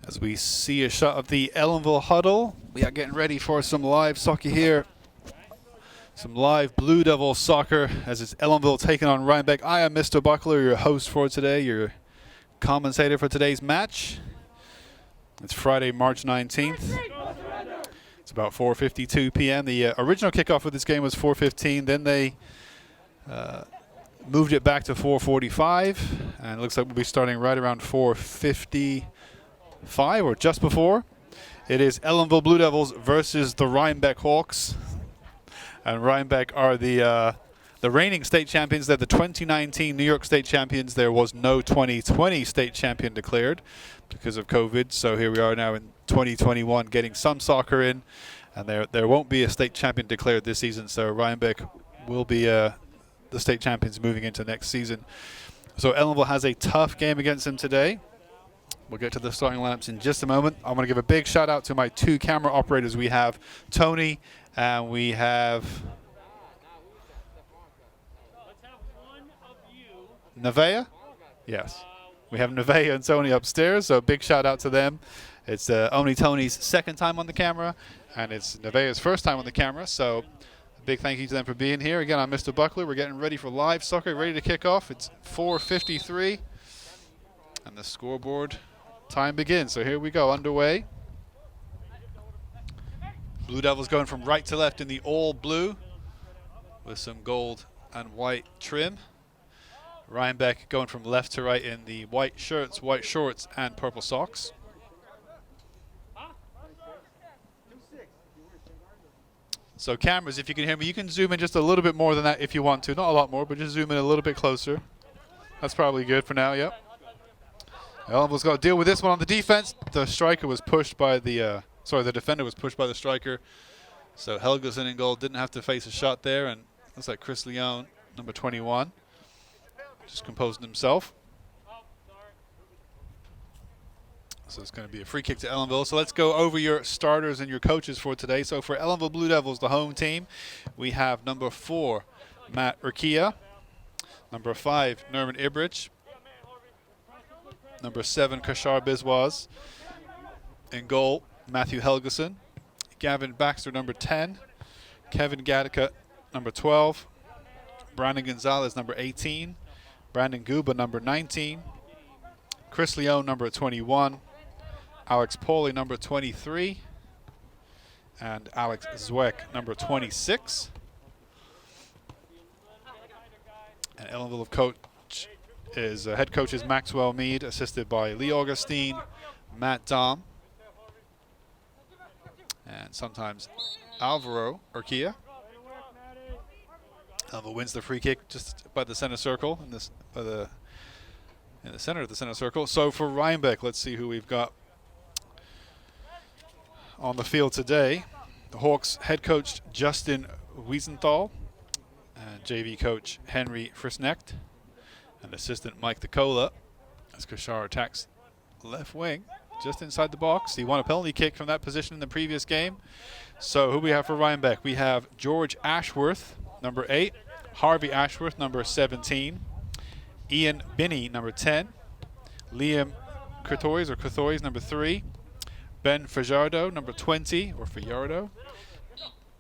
As we see a shot of the Ellenville huddle, we are getting ready for some live soccer here. Some live Blue Devil soccer as it's Ellenville taking on Rhinebeck. I am Mr. Buckler, your host for today, your commentator for today's match. It's Friday, March 19th. It's about 4:52 p.m. The original kickoff of this game was 4:15. Then they moved it back to 4:45, and it looks like we'll be starting right around 4:55 or just before. It is Ellenville Blue Devils versus the Rhinebeck Hawks, and Rhinebeck are the reigning state champions. They're the 2019 New York State champions. There was no 2020 state champion declared because of COVID, so here we are now in 2021 getting some soccer in, and there won't be a state champion declared this season, so Rhinebeck will be the state champions moving into next season. So Ellenville has a tough game against them today. We'll get to the starting lineups in just a moment. I want to give a big shout out to my two camera operators. We have Tony and we have Nevaeh. Yes, we have Nevaeh and Tony upstairs, so big shout out to them. It's only Tony's second time on the camera, and it's Nevaeh's first time on the camera, so big thank you to them for being here. Again, I'm Mr. Buckler. We're getting ready for live soccer, ready to kick off. It's 4:53, and the scoreboard time begins. So here we go, underway. Blue Devils going from right to left in the all blue with some gold and white trim. Rhinebeck going from left to right in the white shirts, white shorts, and purple socks. So cameras, if you can hear me, you can zoom in just a little bit more than that if you want to. Not a lot more, but just zoom in a little bit closer. That's probably good for now, yep. Ellenville's got to deal with this one on the defense. The striker was pushed by the, the defender was pushed by the striker. So Helgeson in goal didn't have to face a shot there, and looks like Chris Leone, number 21, just composing himself. So it's going to be a free kick to Ellenville. So let's go over your starters and your coaches for today. So for Ellenville Blue Devils, the home team, we have number 4, Matt Urquia, number 5, Nerman Ibrich, number 7, Kashar Biswas. In goal, Matthew Helgeson, Gavin Baxter, number 10, Kevin Gattaca, number 12, Brandon Gonzalez, number 18, Brandon Guba, number 19, Chris Leone, number 21, Alex Pauly, number 23, and Alex Zweck, number 26. And Ellenville coach is head coach is Maxwell Mead, assisted by Lee Augustine, Matt Dom, and sometimes Alvaro Urquia. Ellenville wins the free kick just by the center circle in the center of the center circle. So for Rhinebeck, let's see who we've got on the field today. The Hawks head coach Justin Wiesenthal, and JV coach Henry Frisnecht, and assistant Mike DeCola as Kashar attacks left wing just inside the box. He won a penalty kick from that position in the previous game. So who we have for Rhinebeck? We have George Ashworth, number 8, Harvey Ashworth, number 17, Ian Binney, number 10, Liam Courtois, number 3, Ben Fajardo, number 20, or Fajardo,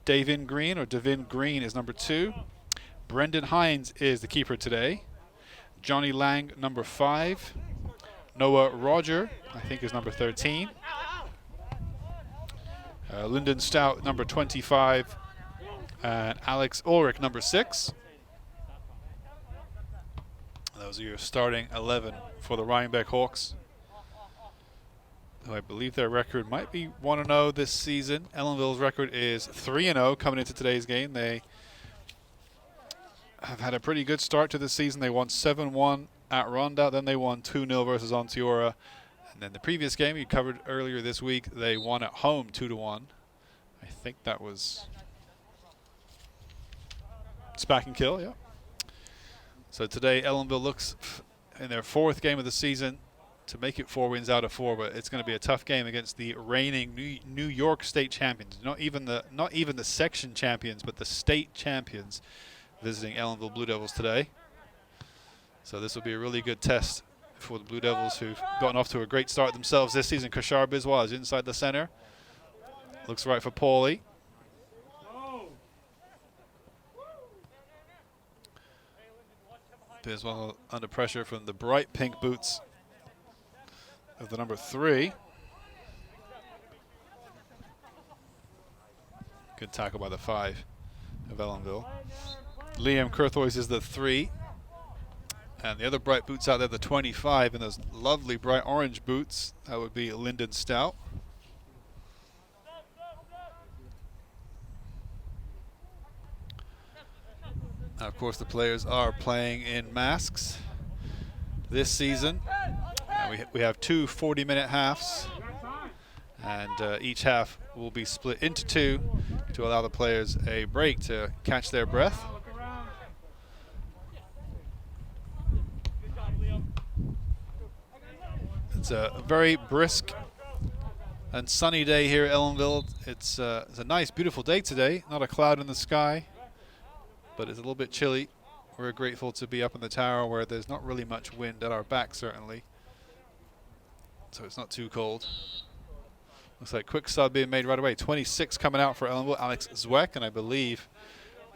Devin Green is number 2, Brendan Hines is the keeper today, Johnny Lang, number 5, Noah Roger, I think, is number 13, Lyndon Stout, number 25, and Alex Ulrich, number 6. Those are your starting 11 for the Rhinebeck Hawks, who I believe their record might be 1-0 this season. Ellenville's record is 3-0 coming into today's game. They have had a pretty good start to the season. They won 7-1 at Ronda, then they won 2-0 versus Onteora. And then the previous game you covered earlier this week, they won at home 2-1. I think that was Spack and Kill, yeah. So today, Ellenville looks in their 4th game of the season to make it 4 wins out of 4, but it's going to be a tough game against the reigning New York State champions. Not even the section champions, but the state champions visiting Ellenville Blue Devils today. So this will be a really good test for the Blue Devils, who've gotten off to a great start themselves this season. Kashar Biswa is inside the center. Looks right for Paulie. Biswa under pressure from the bright pink boots of the number 3. Good tackle by the 5 of Ellenville. Liam Kurthois is the 3. And the other bright boots out there, the 25, and those lovely bright orange boots, that would be Lyndon Stout. Now, of course, the players are playing in masks this season. We have 2 40-minute halves, and each half will be split into 2 to allow the players a break to catch their breath. It's a very brisk and sunny day here at Ellenville. It's a nice, beautiful day today. Not a cloud in the sky, but it's a little bit chilly. We're grateful to be up in the tower where there's not really much wind at our back, certainly. So it's not too cold. Looks like quick sub being made right away. 26 coming out for Ellenville, Alex Zweck, and I believe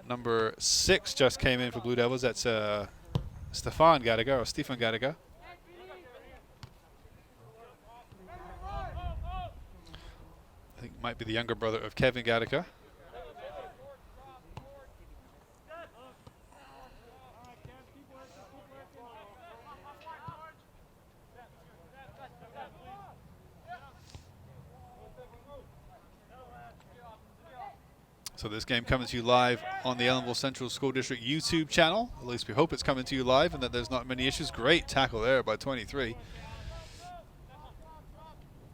number 6 just came in for Blue Devils. That's Stefan Gadiga. I think might be the younger brother of Kevin Gattaca. So this game coming to you live on the Ellenville Central School District YouTube channel. At least we hope it's coming to you live and that there's not many issues. Great tackle there by 23.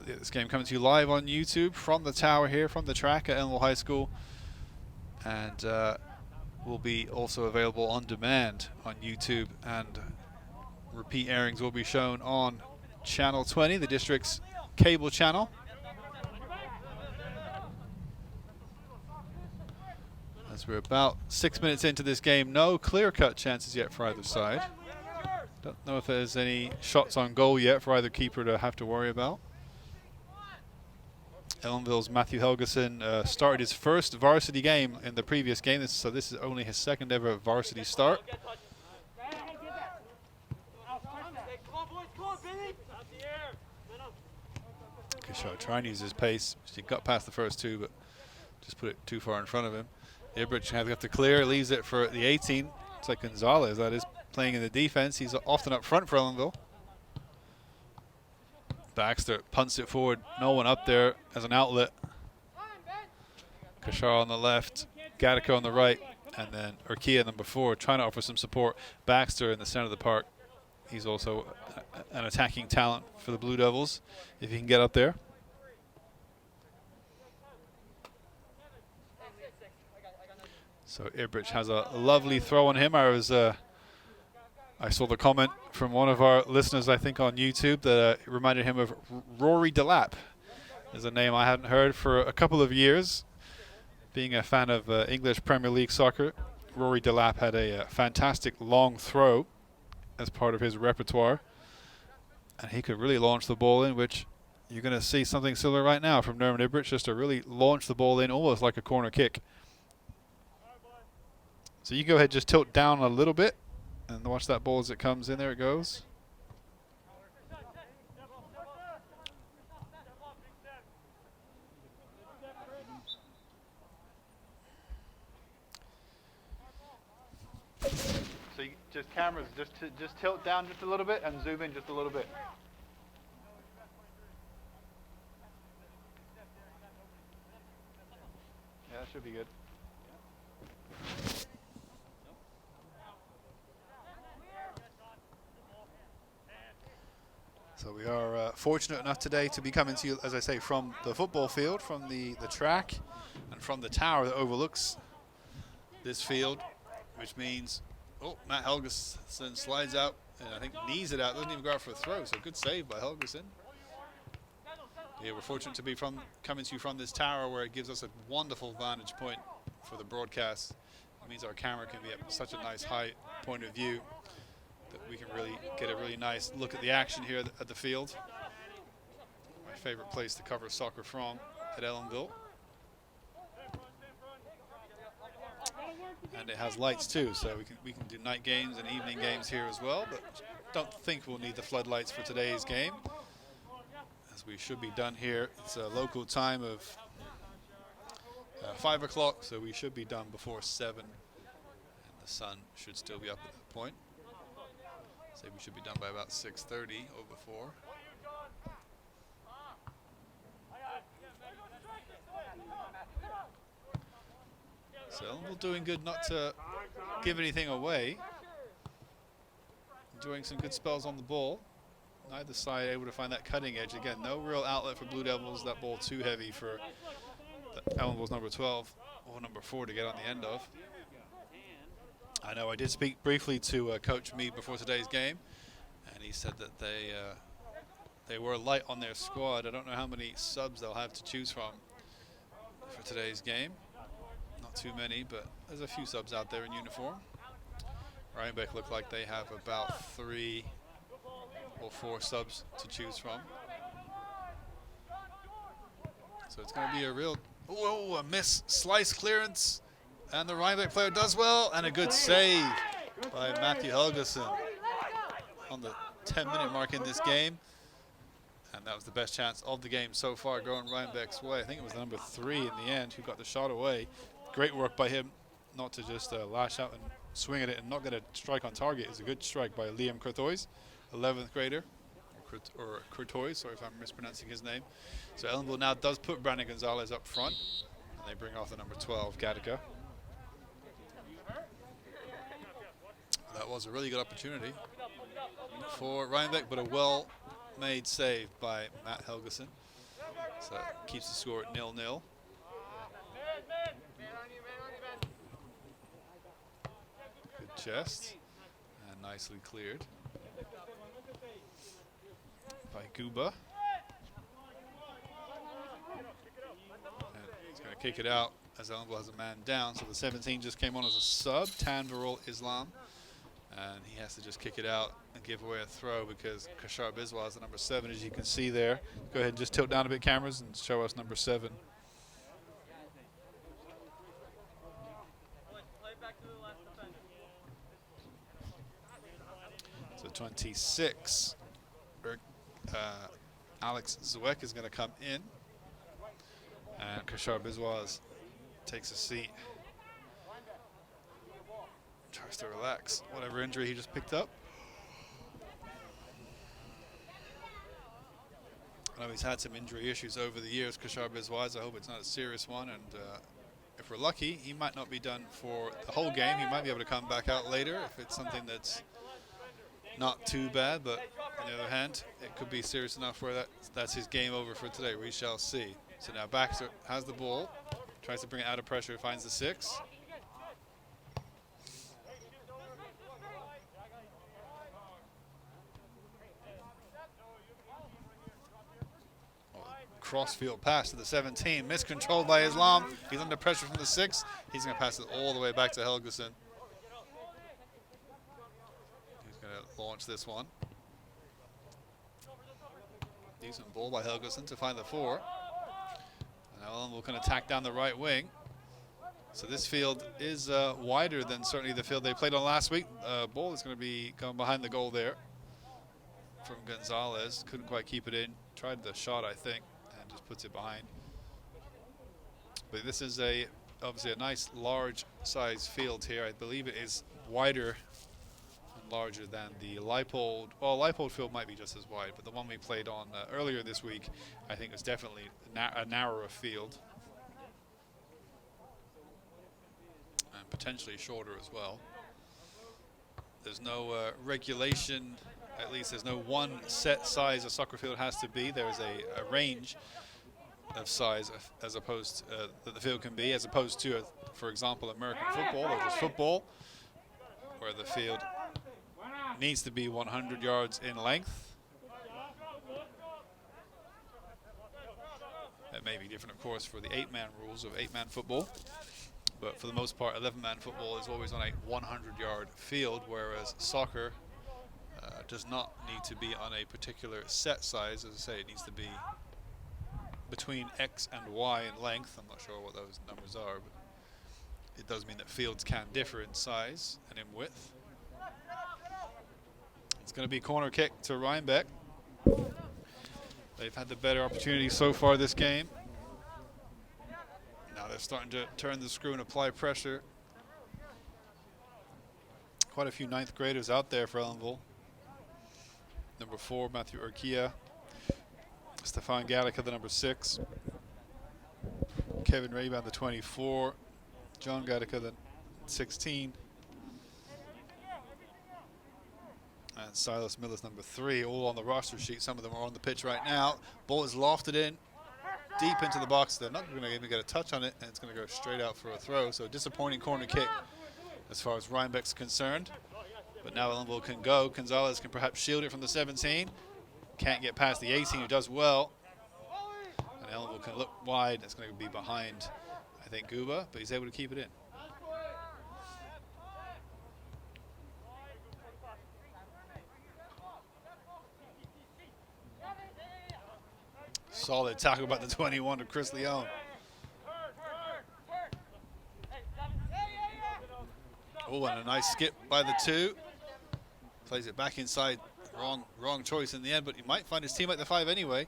This game coming to you live on YouTube from the tower here, from the track at Ellenville High School. And will be also available on demand on YouTube, and repeat airings will be shown on Channel 20, the district's cable channel. As we're about 6 minutes into this game, no clear-cut chances yet for either side. Don't know if there's any shots on goal yet for either keeper to have to worry about. Ellenville's Matthew Helgeson started his first varsity game in the previous game, so this is only his second ever varsity start. Kishar trying to use his pace. He got past the first 2, but just put it too far in front of him. Ibrich has to clear, leaves it for the 18. It's like Gonzalez, that is, playing in the defense. He's often up front for Ellenville. Baxter punts it forward. No one up there as an outlet. Kashar on the left, Gattaca on the right, and then Urquia, number 4, trying to offer some support. Baxter in the center of the park. He's also an attacking talent for the Blue Devils, if he can get up there. So Ibrich has a lovely throw on him. I saw the comment from one of our listeners, I think, on YouTube that reminded him of Rory Delap. Is a name I hadn't heard for a couple of years. Being a fan of English Premier League soccer, Rory Delap had a fantastic long throw as part of his repertoire. And he could really launch the ball in, which you're going to see something similar right now from Nerman Ibrich, just to really launch the ball in almost like a corner kick. So you go ahead, just tilt down a little bit and watch that ball as it comes in. There it goes. So you just cameras, just tilt down just a little bit and zoom in just a little bit. Yeah, that should be good. So we are fortunate enough today to be coming to you, as I say, from the football field, from the track, and from the tower that overlooks this field, which means, Matt Helgeson slides out and I think knees it out, doesn't even go out for a throw, so good save by Helgeson. Yeah, we're fortunate to be coming to you from this tower where it gives us a wonderful vantage point for the broadcast. It means our camera can be at such a nice high point of view. that we can really get a really nice look at the action here at the field. My favorite place to cover soccer from at Ellenville. And it has lights too, so we can do night games and evening games here as well, but don't think we'll need the floodlights for today's game, as we should be done here. It's a local time of 5 o'clock, so we should be done before 7, and the sun should still be up at that point. So we should be done by about 6:30 or before. So Ellenville doing good not to give anything away. Doing some good spells on the ball. Neither side able to find that cutting edge. Again, no real outlet for Blue Devils. That ball too heavy for Ellenville's number 12 or number 4 to get on the end of. I know I did speak briefly to Coach Mead before today's game, and he said that they were light on their squad. I don't know how many subs they'll have to choose from for today's game. Not too many, but there's a few subs out there in uniform. Rhinebeck look like they have about 3 or 4 subs to choose from. So it's going to be a real, a miss, slice clearance, and the Rhinebeck player does well, and a good save by Matthew Helgeson on the 10-minute mark in this game. And that was the best chance of the game so far, going Rhinebeck's way. I think it was the number 3 in the end who got the shot away. Great work by him not to just lash out and swing at it and not get a strike on target. It's a good strike by Liam Courtois, 11th grader, or Courtois, sorry if I'm mispronouncing his name. So Ellenville now does put Brandon Gonzalez up front, and they bring off the number 12, Gattaca. That was a really good opportunity for Rhinebeck, but a well-made save by Matt Helgeson. So that keeps the score at 0-0. Chest, and nicely cleared by Guba. And he's going to kick it out as Ellenville has a man down. So the 17 just came on as a sub, Tanvirul Islam, and he has to just kick it out and give away a throw because Kashar Biswa is the number 7, as you can see there. Go ahead and just tilt down a bit, cameras, and show us number 7. So 26, Alex Zwek is going to come in, and Kashar Biswas takes a seat, tries to relax whatever injury he just picked up. I know he's had some injury issues over the years, Kashar Biswas. I hope it's not a serious one, and if we're lucky, he might not be done for the whole game. He might be able to come back out later if it's something that's not too bad, but on the other hand, it could be serious enough where that's his game over for today. We shall see. So now Baxter has the ball, tries to bring it out of pressure, finds the 6. Crossfield pass to the 17, miscontrolled by Islam. He's under pressure from the 6. He's going to pass it all the way back to Helgeson. Launch this one. Decent ball by Helgeson to find the 4. And Ellenville can attack down the right wing. So this field is wider than certainly the field they played on last week. Ball is going to be going behind the goal there from Gonzalez. Couldn't quite keep it in. Tried the shot, I think, and just puts it behind. But this is obviously a nice large size field here. I believe it is wider, larger than the Leipold. Well, Leipold field might be just as wide, but the one we played on earlier this week, I think was definitely a narrower field. And potentially shorter as well. There's no regulation, at least there's no one set size a soccer field has to be. There is a range of size as opposed that the field can be, as opposed to, for example, American football or just football, where the field needs to be 100 yards in length. That may be different, of course, for the 8-man rules of 8-man football. But for the most part, 11-man football is always on a 100-yard field, whereas soccer does not need to be on a particular set size. As I say, it needs to be between X and Y in length. I'm not sure what those numbers are, but it does mean that fields can differ in size and in width. It's going to be corner kick to Rhinebeck. They've had the better opportunity so far this game. Now they're starting to turn the screw and apply pressure. Quite a few ninth graders out there for Ellenville. Number 4, Matthew Urquia. Stefan Gallica, the number 6. Kevin Raybound, the 24. John Gallica, the 16. And Silas Miller's number 3, all on the roster sheet. Some of them are on the pitch right now. Ball is lofted in, deep into the box. They're not going to even get a touch on it, and it's going to go straight out for a throw. So a disappointing corner kick as far as Rhinebeck's concerned. But now Ellenville can go. Gonzalez can perhaps shield it from the 17. Can't get past the 18, who does well. And Ellenville can look wide. It's going to be behind, I think, Guba, but he's able to keep it in. Solid tackle by the 21 to Chris Leone. Oh, and a nice skip by the 2. Plays it back inside. Wrong choice in the end, but he might find his team at the 5 anyway.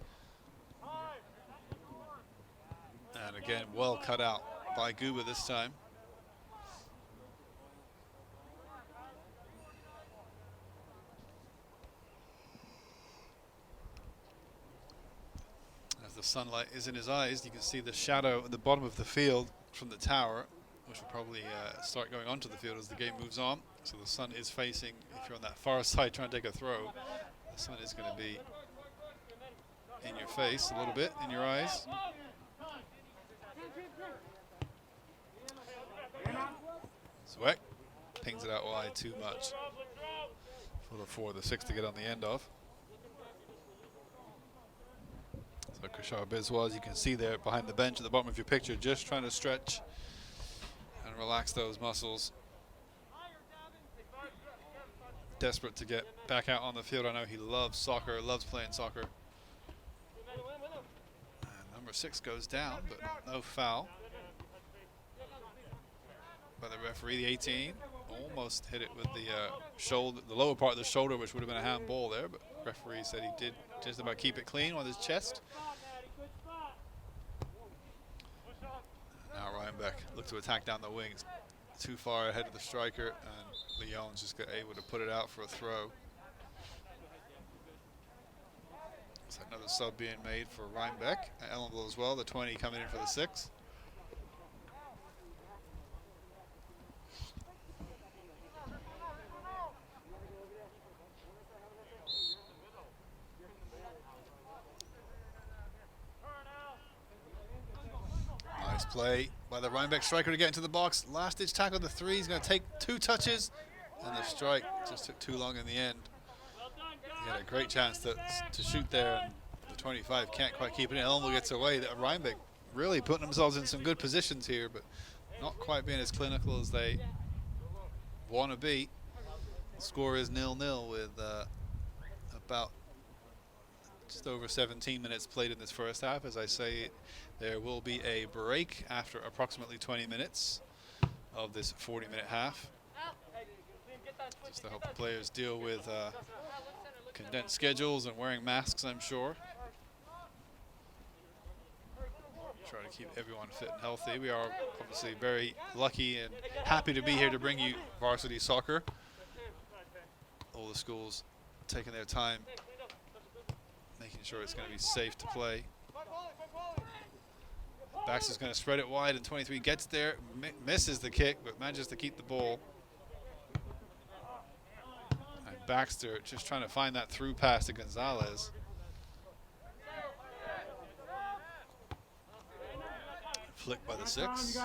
And again, well cut out by Guba this time. As the sunlight is in his eyes, you can see the shadow at the bottom of the field from the tower, which will probably start going onto the field as the game moves on. So the sun is facing, if you're on that far side trying to take a throw, the sun is going to be in your face a little bit, in your eyes. Zweck pings it out wide too much for the 4, the 6 to get on the end of. So Kashar Biswa, as you can see there behind the bench at the bottom of your picture, just trying to stretch and relax those muscles. Desperate to get back out on the field. I know he loves soccer, loves playing soccer. And number 6 goes down, but no foul by the referee. The 18 almost hit it with the shoulder, the lower part of the shoulder, which would have been a handball there, but the referee said he did just about keep it clean on his chest. Now Rhinebeck look to attack down the wings. Too far ahead of the striker, and Leon's just able to put it out for a throw. So another sub being made for Rhinebeck. Ellenville as well, the 20 coming in for the 6. Nice play by the Rhinebeck striker to get into the box. Last-ditch tackle, the 3. He's going to take 2 touches, and the strike just took too long in the end. He had a great chance to shoot there, and the 25 can't quite keep it in. Ellenville gets away. Rhinebeck really putting themselves in some good positions here, but not quite being as clinical as they want to be. The score is 0-0 with about just over 17 minutes played in this first half. As I say, there will be a break after approximately 20 minutes of this 40-minute half, just to help the players deal with condensed schedules and wearing masks, I'm sure. Try to keep everyone fit and healthy. We are obviously very lucky and happy to be here to bring you varsity soccer. All the schools taking their time, making sure it's going to be safe to play. Baxter's going to spread it wide, and 23 gets there, misses the kick, but manages to keep the ball. And Baxter just trying to find that through pass to Gonzalez. Flicked by the 6.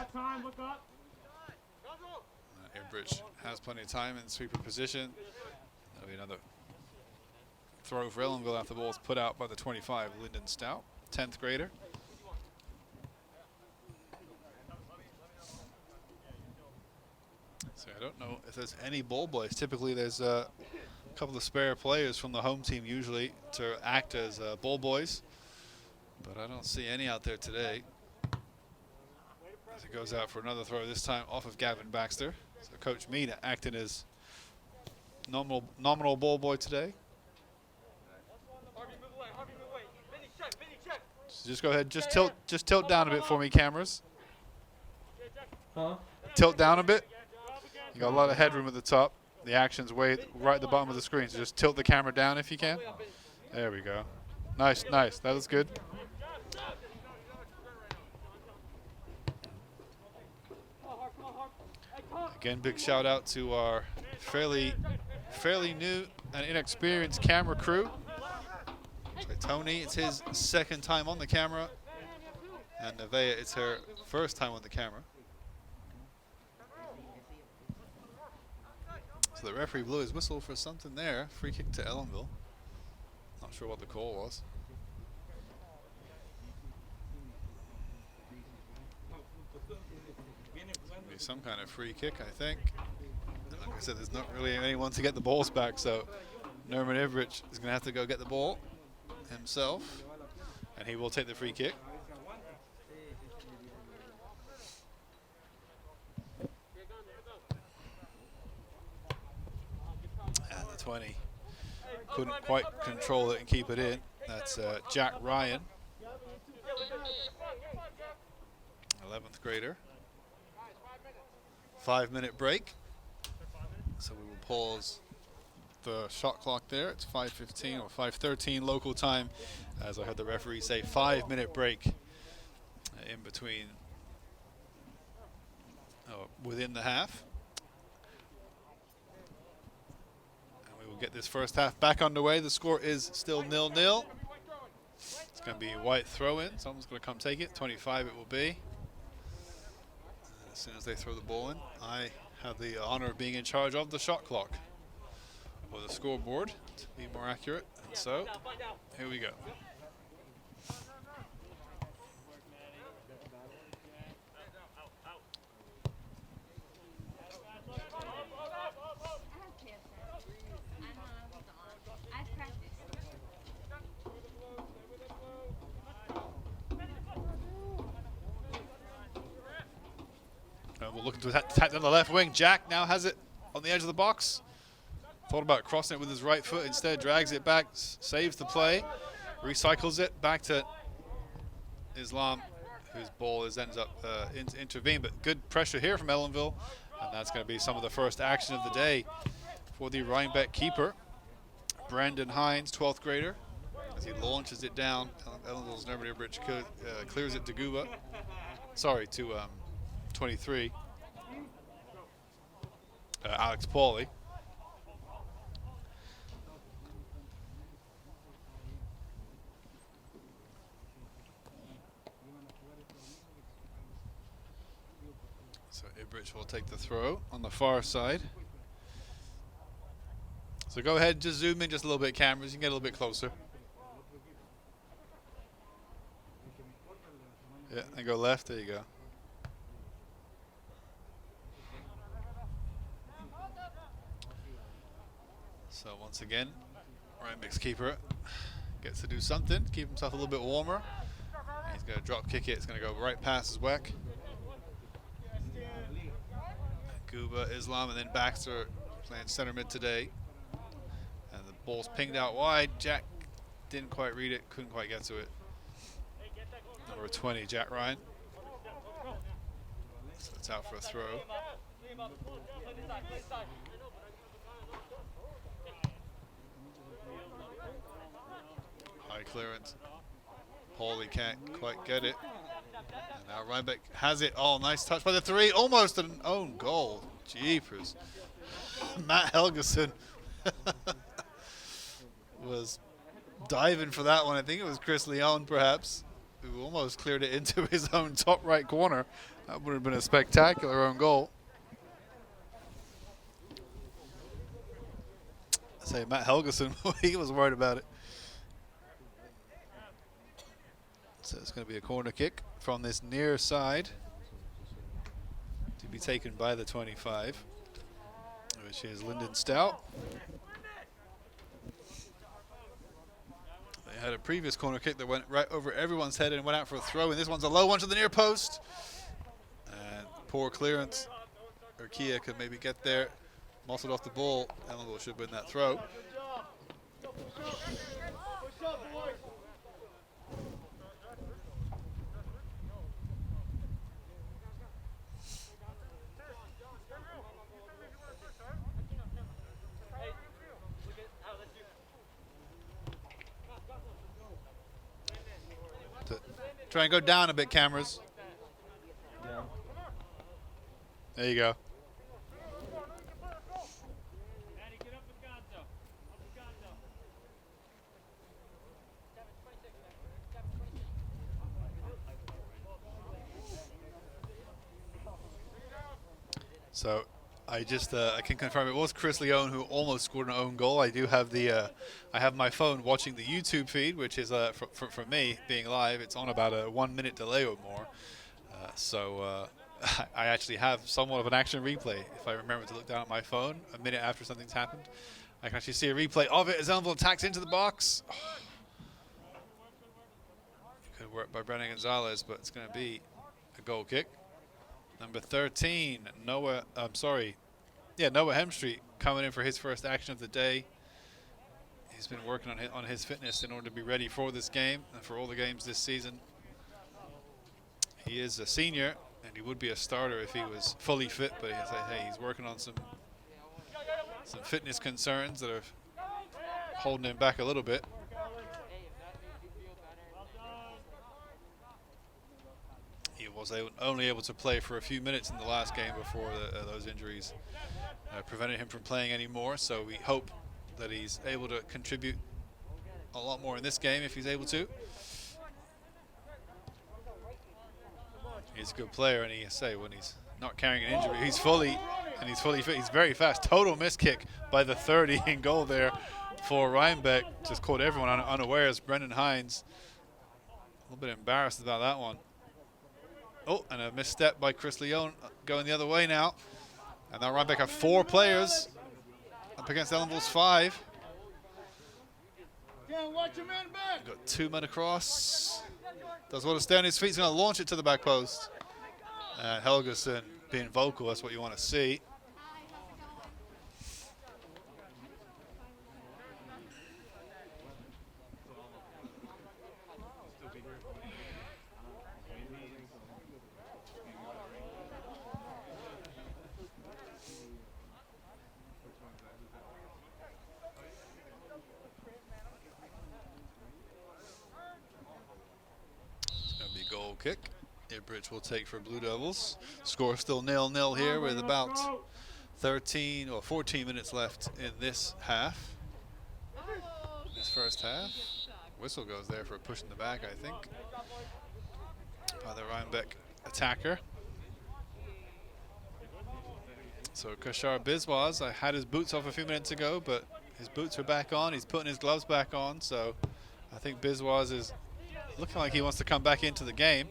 Airbridge has plenty of time in sweeper position. That'll be another throw for Ellenville after the ball is put out by the 25, Lyndon Stout, 10th grader. So I don't know if there's any ball boys. Typically there's A couple of spare players from the home team usually to act as ball boys, but I don't see any out there today. As it goes out for another throw, this time off of Gavin Baxter. So Coach Mina acting as nominal ball boy today. So just go ahead, just tilt down a bit for me, cameras. Huh? Tilt down a bit. You got a lot of headroom at the top. The action's way right at the bottom of the screen, so just tilt the camera down if you can. There we go. Nice, nice. That was good. Again, big shout out to our fairly new and inexperienced camera crew. So Tony, it's his second time on the camera, and Nevaeh, it's her first time on the camera. So the referee blew his whistle for something there. Free kick to Ellenville. Not sure what the call was. Be some kind of free kick, I think. And like I said, there's not really anyone to get the balls back, so Nerman Ivrich is going to have to go get the ball himself, and he will take the free kick. And the 20 couldn't quite control it and keep it in. That's Jack Ryan, 11th grader. 5-minute break. So we will pause the shot clock there. It's 5:15 or 5:13 local time. As I heard the referee say, 5-minute break in between, within the half. And we will get this first half back underway. The score is still 0-0. It's going to be a White throw-in. Someone's going to come take it. 25 it will be. As soon as they throw the ball in, I have the honor of being in charge of the shot clock, or the scoreboard, to be more accurate. And so, here we go. We're looking to attack down the left wing. Jack now has it on the edge of the box. Thought about crossing it with his right foot. Instead, drags it back, saves the play, recycles it back to Islam, whose ball ends up intervened. But good pressure here from Ellenville, and that's going to be some of the first action of the day for the Rhinebeck keeper, Brandon Hines, 12th grader, as he launches it down. Ellenville's Nerman Ivrich clears it to Guba. Sorry, to 23. Alex Pauly. So Ibrich will take the throw on the far side. So go ahead, just zoom in just a little bit, cameras. You can get a little bit closer. Yeah, and go left. There you go. So once again, Rhinebeck's keeper gets to do something, keep himself a little bit warmer. And he's going to drop kick it. It's going to go right past his Weck. Guba, Islam, and then Baxter playing center mid today. And the ball's pinged out wide. Jack didn't quite read it, couldn't quite get to it. Number 20, Jack Ryan. So it's out for a throw. High clearance. Pauly can't quite get it. And now Rhinebeck has it. Oh, nice touch by the 3. Almost an own goal. Jeepers. Matt Helgeson was diving for that one. I think it was Chris Leon, perhaps, who almost cleared it into his own top right corner. That would have been a spectacular own goal. I say Matt Helgeson, he was worried about it. So it's going to be a corner kick from this near side to be taken by the 25, which is Lyndon Stout. Had a previous corner kick that went right over everyone's head and went out for a throw, and this one's a low one to the near post. And poor clearance. Urquia could maybe get there, muscled off the ball. Ellenville should win that throw. Try and go down a bit, cameras. Yeah. There you go. So I can confirm it was Chris Leone who almost scored an own goal. I do have I have my phone watching the YouTube feed, which is for me being live. It's on about a 1 minute delay or more. So I actually have somewhat of an action replay. If I remember to look down at my phone a minute after something's happened, I can actually see a replay of it as Ellenville attacks into the box. Oh. Good work by Brennan Gonzalez, but it's going to be a goal kick. Number 13, Noah Hemstreet coming in for his first action of the day. He's been working on his fitness in order to be ready for this game and for all the games this season. He is a senior, and he would be a starter if he was fully fit, but he's working on some fitness concerns that are holding him back a little bit. He was only able to play for a few minutes in the last game before those injuries prevented him from playing anymore. So we hope that he's able to contribute a lot more in this game if he's able to. He's a good player, and when he's not carrying an injury, he's fully fit. He's very fast. Total miss kick by the 30 in goal there for Rhinebeck. Just caught everyone unawares. Brendan Hines a little bit embarrassed about that one. Oh, and a misstep by Chris Leone going the other way now. And now Rhinebeck have 4 players up against Ellenville's 5. Got 2 men across. Does want to stay on his feet. He's going to launch it to the back post. And Helgeson being vocal, that's what you want to see. Goal kick. Ibridge will take for Blue Devils. Score still 0-0 here with about 13 or 14 minutes left in this half. This first half. Whistle goes there for a push in the back, I think, by the Rhinebeck attacker. So Kashar Biswas, I had his boots off a few minutes ago, but his boots are back on. He's putting his gloves back on, so I think Biswas is looking like he wants to come back into the game.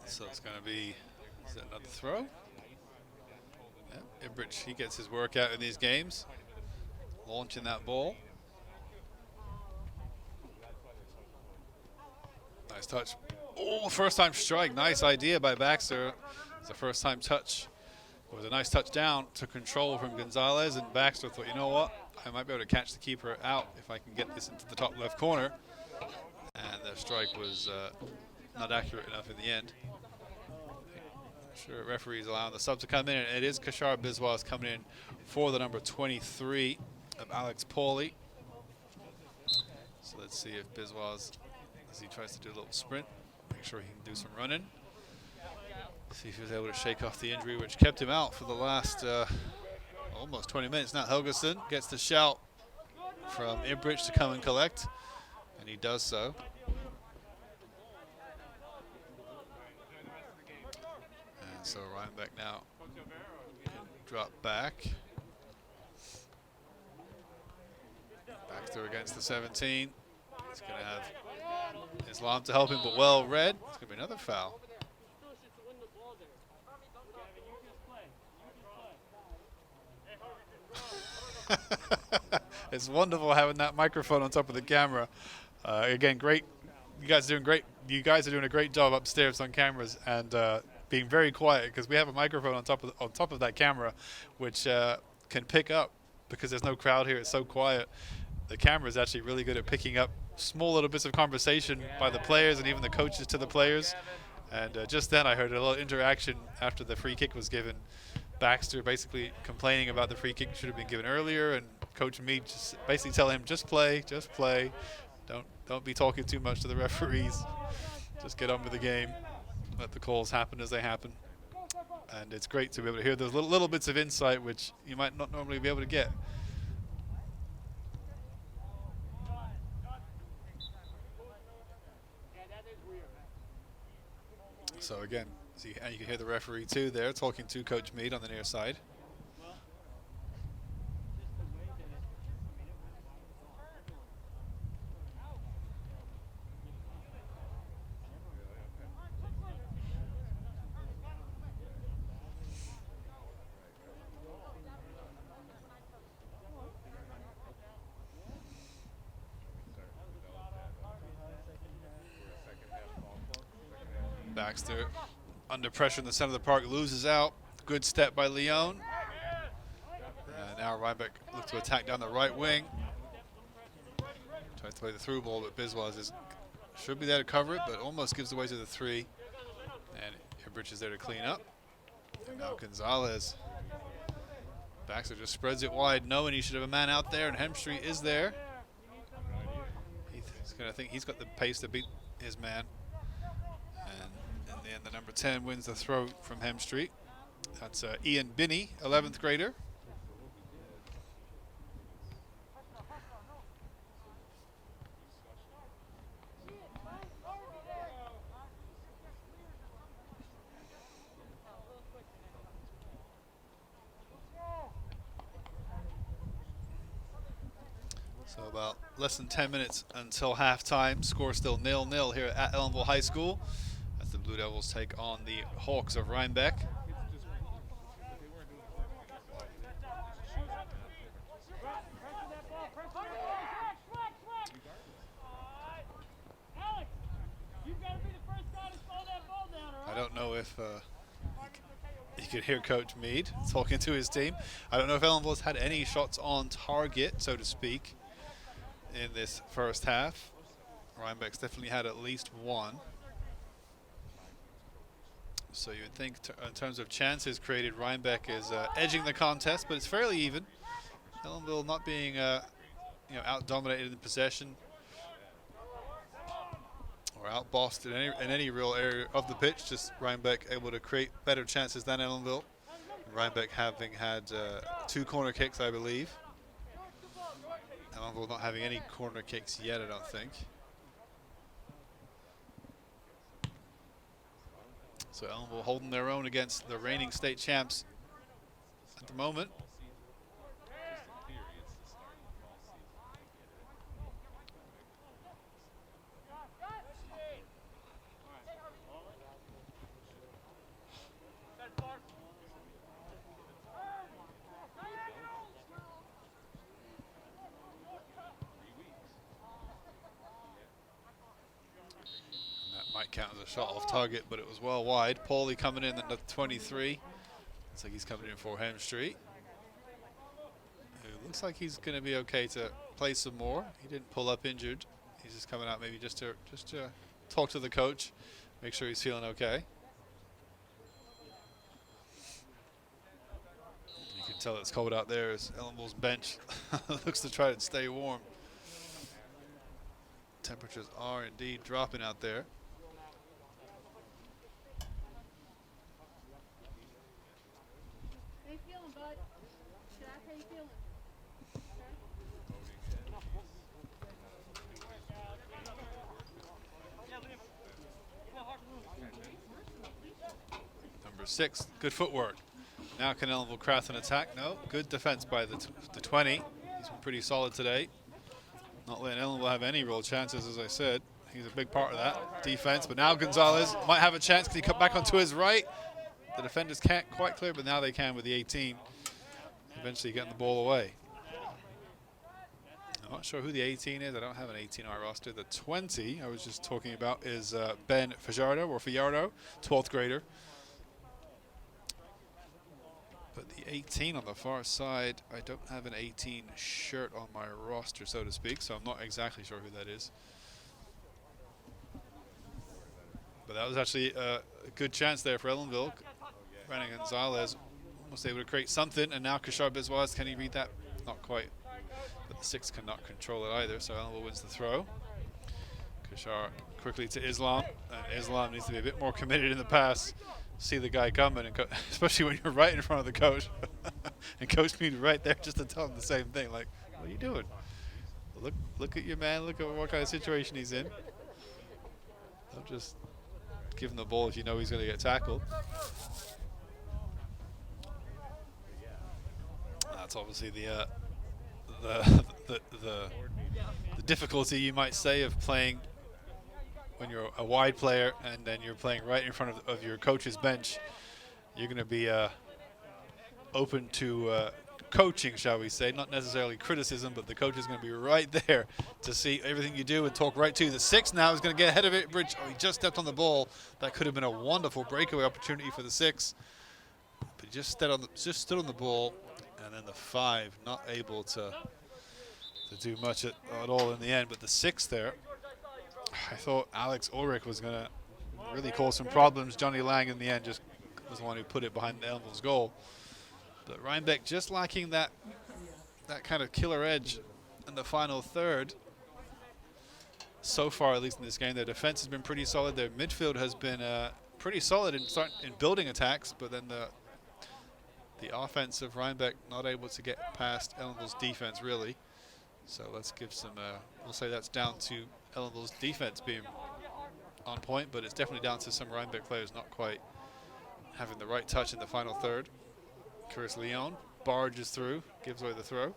So it's going to be, is that another throw? Yep, Ibridge, he gets his work out in these games, launching that ball. Nice touch. Oh, first time strike. Nice idea by Baxter. It's a first time touch. It was a nice touchdown to control from Gonzalez, and Baxter thought, you know what? I might be able to catch the keeper out if I can get this into the top left corner. And the strike was not accurate enough in the end. Sure, referees allowing the sub to come in, and it is Kashar Biswas coming in for the number 23 of Alex Pauly. So let's see if Biswas, as he tries to do a little sprint, make sure he can do some running. See if he was able to shake off the injury, which kept him out for the last almost 20 minutes. Now Helgeson gets the shout from Ibridge to come and collect, and he does so. And so Rhinebeck now can drop back. Baxter against the 17. He's going to have Islam to help him, but well read. It's going to be another foul. It's wonderful having that microphone on top of the camera. Again, great. You guys are doing great. You guys are doing a great job upstairs on cameras and being very quiet because we have a microphone on top of that camera, which can pick up because there's no crowd here. It's so quiet. The camera is actually really good at picking up small little bits of conversation by the players and even the coaches to the players. And just then I heard a little interaction after the free kick was given. Baxter basically complaining about the free kick should have been given earlier, and Coach Mead just basically telling him, just play. Don't be talking too much to the referees. Just get on with the game. Let the calls happen as they happen. And it's great to be able to hear those little bits of insight which you might not normally be able to get. So again, and you can hear the referee too there talking to Coach Mead on the near side. Baxter under pressure in the center of the park, loses out. Good step by Leon. And now Rhinebeck look to attack down the right wing. Tries to play the through ball, but Biswas should be there to cover it, but almost gives away to the 3. And Ibrich is there to clean up. And now Gonzalez. Baxter just spreads it wide, knowing he should have a man out there, and Hemstreet is there. He's going to think he's got the pace to beat his man. And the number 10 wins the throw from Hemstreet. That's Ian Binney, 11th grader. So about less than 10 minutes until halftime. Score still 0-0 here at Ellenville High School. The Blue Devils take on the Hawks of Rhinebeck. I don't know if you could hear Coach Mead talking to his team. I don't know if Ellenville has had any shots on target, so to speak, in this first half. Rhinebeck's definitely had at least one. So you would think in terms of chances created, Rhinebeck is edging the contest, but it's fairly even. Ellenville not being out-dominated in possession or out-bossed in any real area of the pitch, just Rhinebeck able to create better chances than Ellenville. Rhinebeck having had 2 corner kicks, I believe. Ellenville not having any corner kicks yet, I don't think. So Ellenville holding their own against the reigning state champs at the moment. Might count as a shot off target, but it was well wide. Paulie coming in at the 23. Looks like he's coming in for Hemstreet. It looks like he's going to be okay to play some more. He didn't pull up injured. He's just coming out maybe just to talk to the coach, make sure he's feeling okay. You can tell it's cold out there as Ellenville's bench looks to try to stay warm. Temperatures are indeed dropping out there. How you feeling, bud? Jack, how you feeling? Number 6. Good footwork. Now can Ellenville craft an attack? No. Good defense by the 20. He's been pretty solid today. Not letting Ellenville have any real chances, as I said. He's a big part of that defense. But now Gonzalez might have a chance because he cut back onto his right. The defenders can't quite clear, but now they can with the 18. Eventually getting the ball away. I'm not sure who the 18 is. I don't have an 18 on our roster. The 20 I was just talking about is Ben Fajardo, 12th grader. But the 18 on the far side, I don't have an 18 shirt on my roster, so to speak, so I'm not exactly sure who that is. But that was actually a good chance there for Ellenville. Brandon Gonzalez almost able to create something, and now Kashar Biswas, can he read that? Not quite. But the 6 cannot control it either, so Ellenville wins the throw. Kashar quickly to Islam, and Islam needs to be a bit more committed in the pass. See the guy coming, and especially when you're right in front of the coach, and coach being right there just to tell him the same thing, like, what are you doing? Look at your man, look at what kind of situation he's in. Don't just give him the ball if you know he's going to get tackled. That's obviously the difficulty, you might say, of playing when you're a wide player and then you're playing right in front of your coach's bench. You're going to be open to coaching, shall we say, not necessarily criticism, but the coach is going to be right there to see everything you do and talk right to you. The 6 now is going to get ahead of it. Bridge, he just stepped on the ball. That could have been a wonderful breakaway opportunity for the 6, but he just stood on the ball, and then the 5 not able to do much at all in the end. But the 6 there, I thought Alex Ulrich was going to really cause some problems. Johnny Lang in the end just was the one who put it behind Ellenville's goal. But Rhinebeck just lacking that kind of killer edge in the final third. So far, at least in this game, their defense has been pretty solid. Their midfield has been pretty solid in building attacks, but then the offense of Rhinebeck not able to get past Ellenville's defense, really. So let's give some, we'll say that's down to Ellenville's defense being on point, but it's definitely down to some Rhinebeck players not quite having the right touch in the final third. Chris Leon barges through, gives away the throw.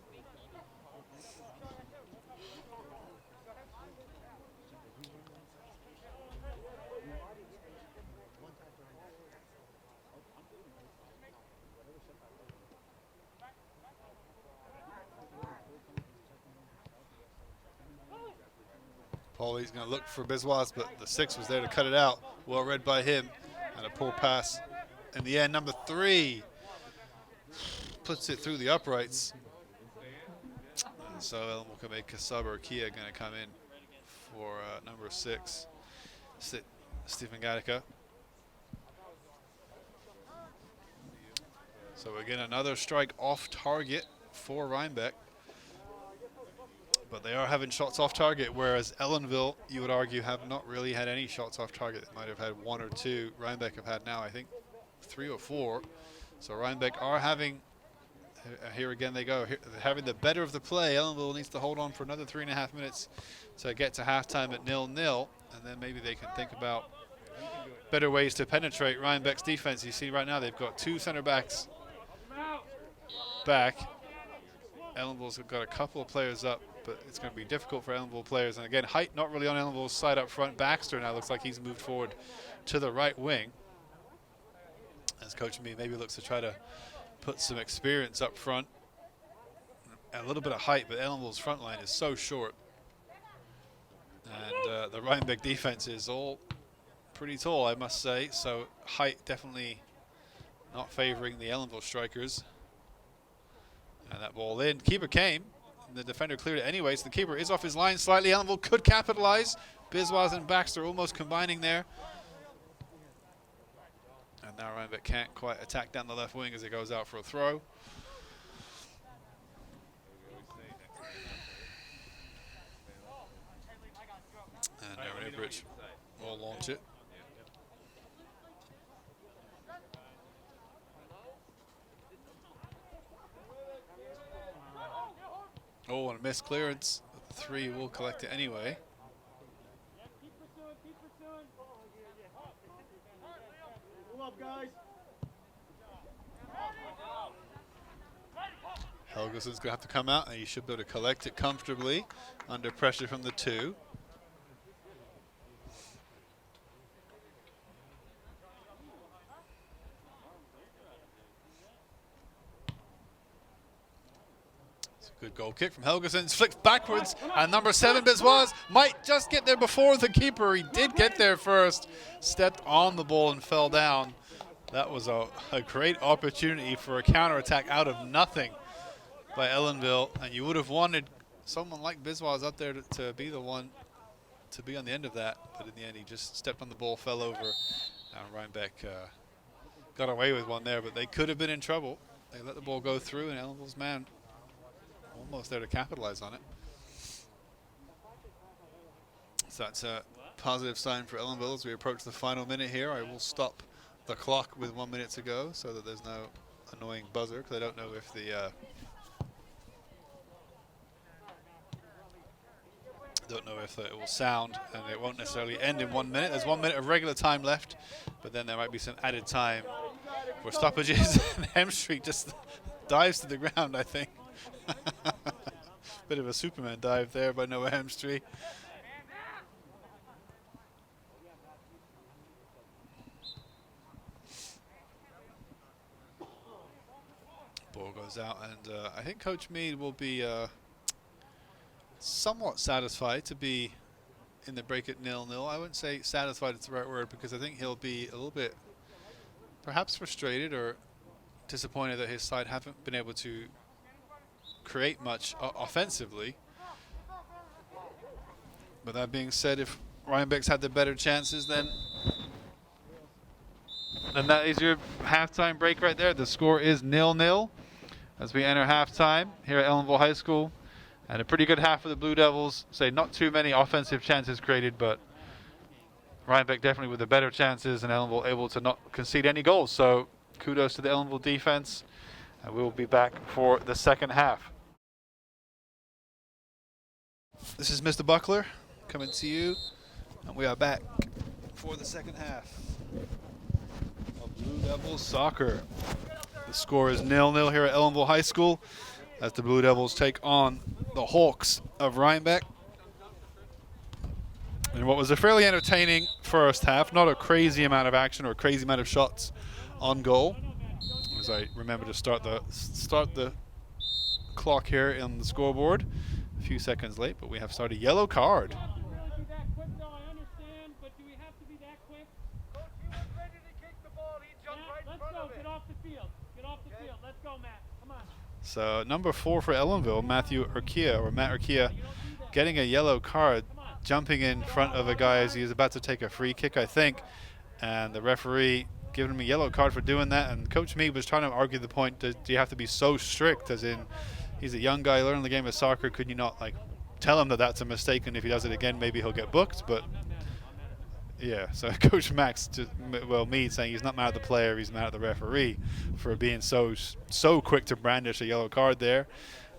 Paulie's going to look for Biswas, but the 6 was there to cut it out. Well read by him, and a poor pass. In the end, number 3 puts it through the uprights. And so Ellenville can make Kasaba or Kia going to come in for number 6, Stephen Gattaca. So again, another strike off target for Rhinebeck. But they are having shots off target, whereas Ellenville, you would argue, have not really had any shots off target. They might have had 1 or 2. Rhinebeck have had now, I think, 3 or 4. So Rhinebeck are having, here again they go, having the better of the play. Ellenville needs to hold on for another 3.5 minutes to get to halftime at 0-0, and then maybe they can think about better ways to penetrate Rhinebeck's defense. You see right now they've got 2 center backs back. Ellenville's got a couple of players up, but it's going to be difficult for Ellenville players. And again, height not really on Ellenville's side up front. Baxter now looks like he's moved forward to the right wing, as Coach Me maybe looks to try to put some experience up front. And a little bit of height, but Ellenville's front line is so short. And the Rhinebeck defense is all pretty tall, I must say. So height definitely not favoring the Ellenville strikers. And that ball in. Keeper came. The defender cleared it anyway, so the keeper is off his line slightly. Ellenville could capitalize. Biswas and Baxter almost combining there. And now Rhinebeck can't quite attack down the left wing as it goes out for a throw. And Aaron Ibridge will launch it. Oh, and a missed clearance. The 3 will collect it anyway. Pull up, guys. Helgeson's going to have to come out, and he should be able to collect it comfortably under pressure from the 2. It's a good goal kick from Helgeson. It's flicked backwards, and number 7, Biswas, might just get there before the keeper. He did get there first, stepped on the ball and fell down. That was a great opportunity for a counterattack out of nothing by Ellenville, and you would have wanted someone like Biswas up there to be the one to be on the end of that, but in the end he just stepped on the ball, fell over, and Rhinebeck got away with one there, but they could have been in trouble. They let the ball go through, and Ellenville's man almost there to capitalize on it. So that's a positive sign for Ellenville as we approach the final minute here. I will stop the clock with 1 minute to go so that there's no annoying buzzer, because I don't know if the it will sound, and it won't necessarily end in 1 minute. There's 1 minute of regular time left, but then there might be some added time for stoppages. And Hemstreet just dives to the ground, I think. Bit of a Superman dive there by Noah Hemstreet. Ball goes out, and I think Coach Mead will be somewhat satisfied to be in the break at 0-0. I wouldn't say satisfied is the right word, because I think he'll be a little bit perhaps frustrated or disappointed that his side haven't been able to create much offensively. But that being said, if Rhinebeck's had the better chances, then that is your halftime break right there. The score is 0-0 as we enter halftime here at Ellenville High School. And a pretty good half for the Blue Devils. Say not too many offensive chances created, but Rhinebeck definitely with the better chances, and Ellenville able to not concede any goals. So kudos to the Ellenville defense. And we will be back for the second half. This is Mr. Buckler coming to you, and we are back for the second half of Blue Devils soccer. The score is 0-0 here at Ellenville High School as the Blue Devils take on the Hawks of Rhinebeck. And what was a fairly entertaining first half, not a crazy amount of action or a crazy amount of shots on goal. As I remember to start the clock here on the scoreboard. A few seconds late, but we have started yellow card. So number 4 for Ellenville, Matt Urquia, getting a yellow card, jumping in front of a guy as he is about to take a free kick, I think, and the referee giving him a yellow card for doing that. And Coach Mead was trying to argue the point, do you have to be so strict, as in he's a young guy learning the game of soccer, could you not like tell him that that's a mistake, and if he does it again maybe he'll get booked? But yeah, so Coach Max, Mead saying he's not mad at the player, he's mad at the referee for being so quick to brandish a yellow card there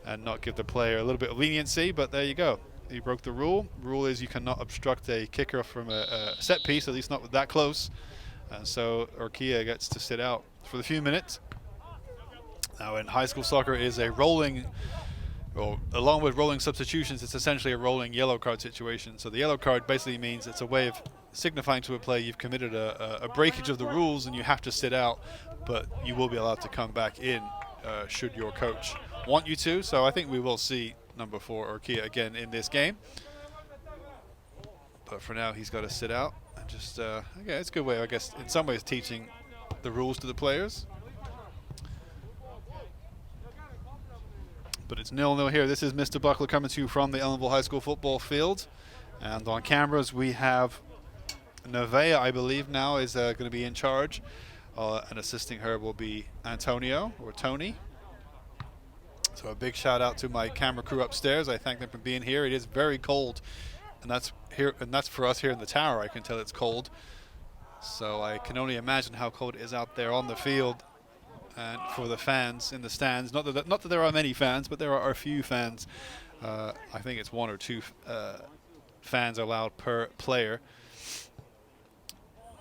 and not give the player a little bit of leniency. But there you go, he broke the rule. Rule is you cannot obstruct a kicker from a set piece, at least not that close. And so Urquia gets to sit out for the few minutes. Now in high school soccer is a rolling, well, along with rolling substitutions, it's essentially a rolling yellow card situation. So the yellow card basically means it's a way of signifying to a player you've committed a breakage of the rules and you have to sit out, but you will be allowed to come back in should your coach want you to. So I think we will see number 4 Urquia again in this game. But for now he's got to sit out and just, it's a good way, I guess, in some ways teaching the rules to the players. But it's 0-0 here. This is Mr. Buckler coming to you from the Ellenville High School football field. And on cameras we have Nevea, I believe now, is going to be in charge. And assisting her will be Antonio, or Tony. So a big shout out to my camera crew upstairs. I thank them for being here. It is very cold. And that's for us here in the tower. I can tell it's cold. So I can only imagine how cold it is out there on the field. And for the fans in the stands, not that there are many fans, but there are a few fans. I think it's 1 or 2 fans allowed per player.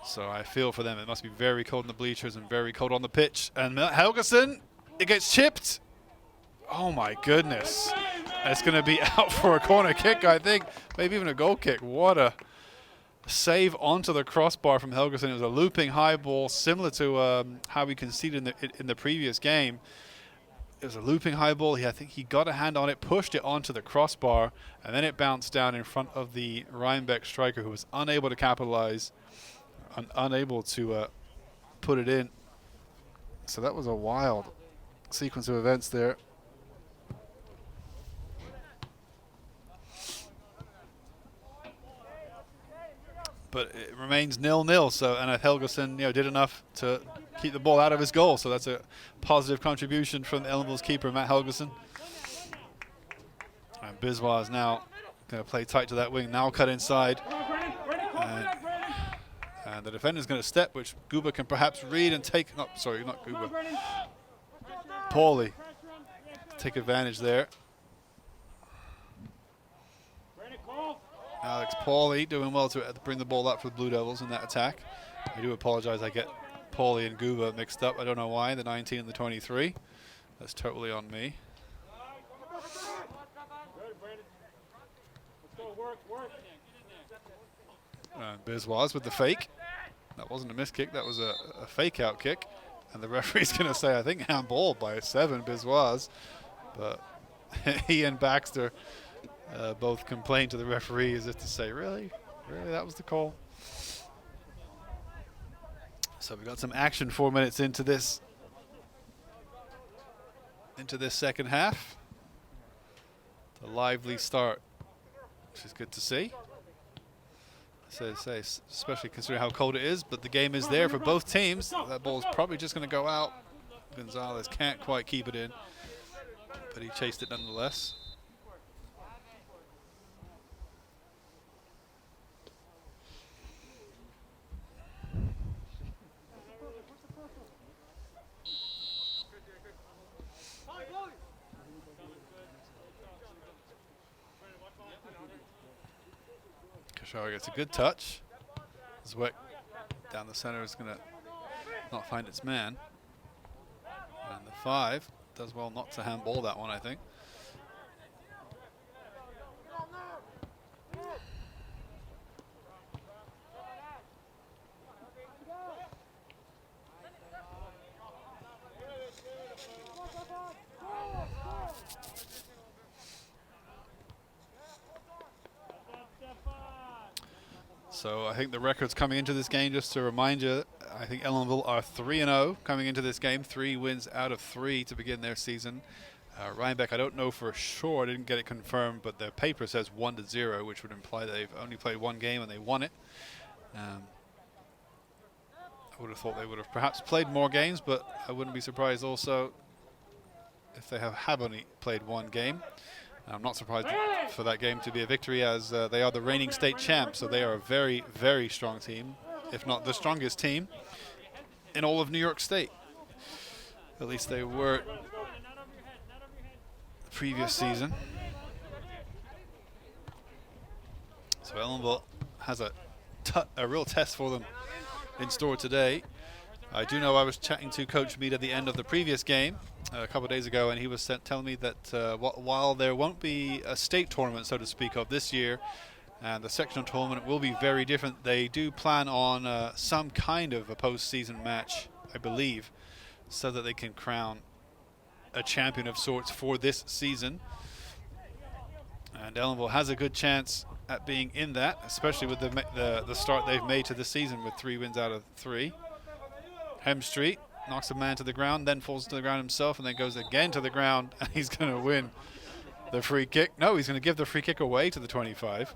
So I feel for them. It must be very cold in the bleachers and very cold on the pitch. And Helgeson, it gets chipped. Oh my goodness. It's going to be out for a corner kick, I think. Maybe even a goal kick. What a save onto the crossbar from Helgeson. It was a looping high ball, similar to how we conceded in the previous game. It was a looping high ball. I think he got a hand on it, pushed it onto the crossbar, and then it bounced down in front of the Rhinebeck striker, who was unable to capitalize, unable to put it in. So that was a wild sequence of events there. But it remains 0-0. So, and Helgeson, did enough to keep the ball out of his goal. So that's a positive contribution from Ellenville's keeper, Matt Helgeson. And Biswa is now going to play tight to that wing. Now cut inside. And the defender's going to step, which Guba can perhaps read and take. Oh, sorry, not Guba. Pauly. Take advantage there. Alex Pauly doing well to bring the ball up for the Blue Devils in that attack. I do apologize, I get Pauly and Guba mixed up. I don't know why, the 19 and the 23. That's totally on me. Biswas with the fake. That wasn't a miss kick, that was a fake out kick. And the referee's going to say, I think, handball by 7, Biswas. But he and Baxter both complained to the referee as if to say, really? Really, that was the call? So we got some action 4 minutes into this second half. It's a lively start, which is good to see. Especially considering how cold it is, but the game is there for both teams. That ball is probably just going to go out. Gonzalez can't quite keep it in, but he chased it nonetheless. Kashara gets a good touch. Zwick down the center is going to not find its man. And the 5 does well not to handball that one, I think. So I think the records coming into this game, just to remind you, I think Ellenville are 3-0 coming into this game. 3 wins out of 3 to begin their season. Rhinebeck, I don't know for sure, I didn't get it confirmed, but their paper says 1-0, which would imply they've only played 1 game and they won it. I would have thought they would have perhaps played more games, but I wouldn't be surprised also if they have only played 1 game. I'm not surprised for that game to be a victory, as they are the reigning state champs, so they are a very, very strong team, if not the strongest team in all of New York State. At least they were the previous season. So Ellenville has a real test for them in store today. I do know I was chatting to Coach Mead at the end of the previous game a couple of days ago, and he was telling me that while there won't be a state tournament, so to speak, of this year, and the sectional tournament will be very different, they do plan on some kind of a postseason match, I believe, so that they can crown a champion of sorts for this season. And Ellenville has a good chance at being in that, especially with the start they've made to the season with 3 wins out of 3. Hemstreet knocks a man to the ground, then falls to the ground himself, and then goes again to the ground, and he's going to win the free kick. No, he's going to give the free kick away to the 25.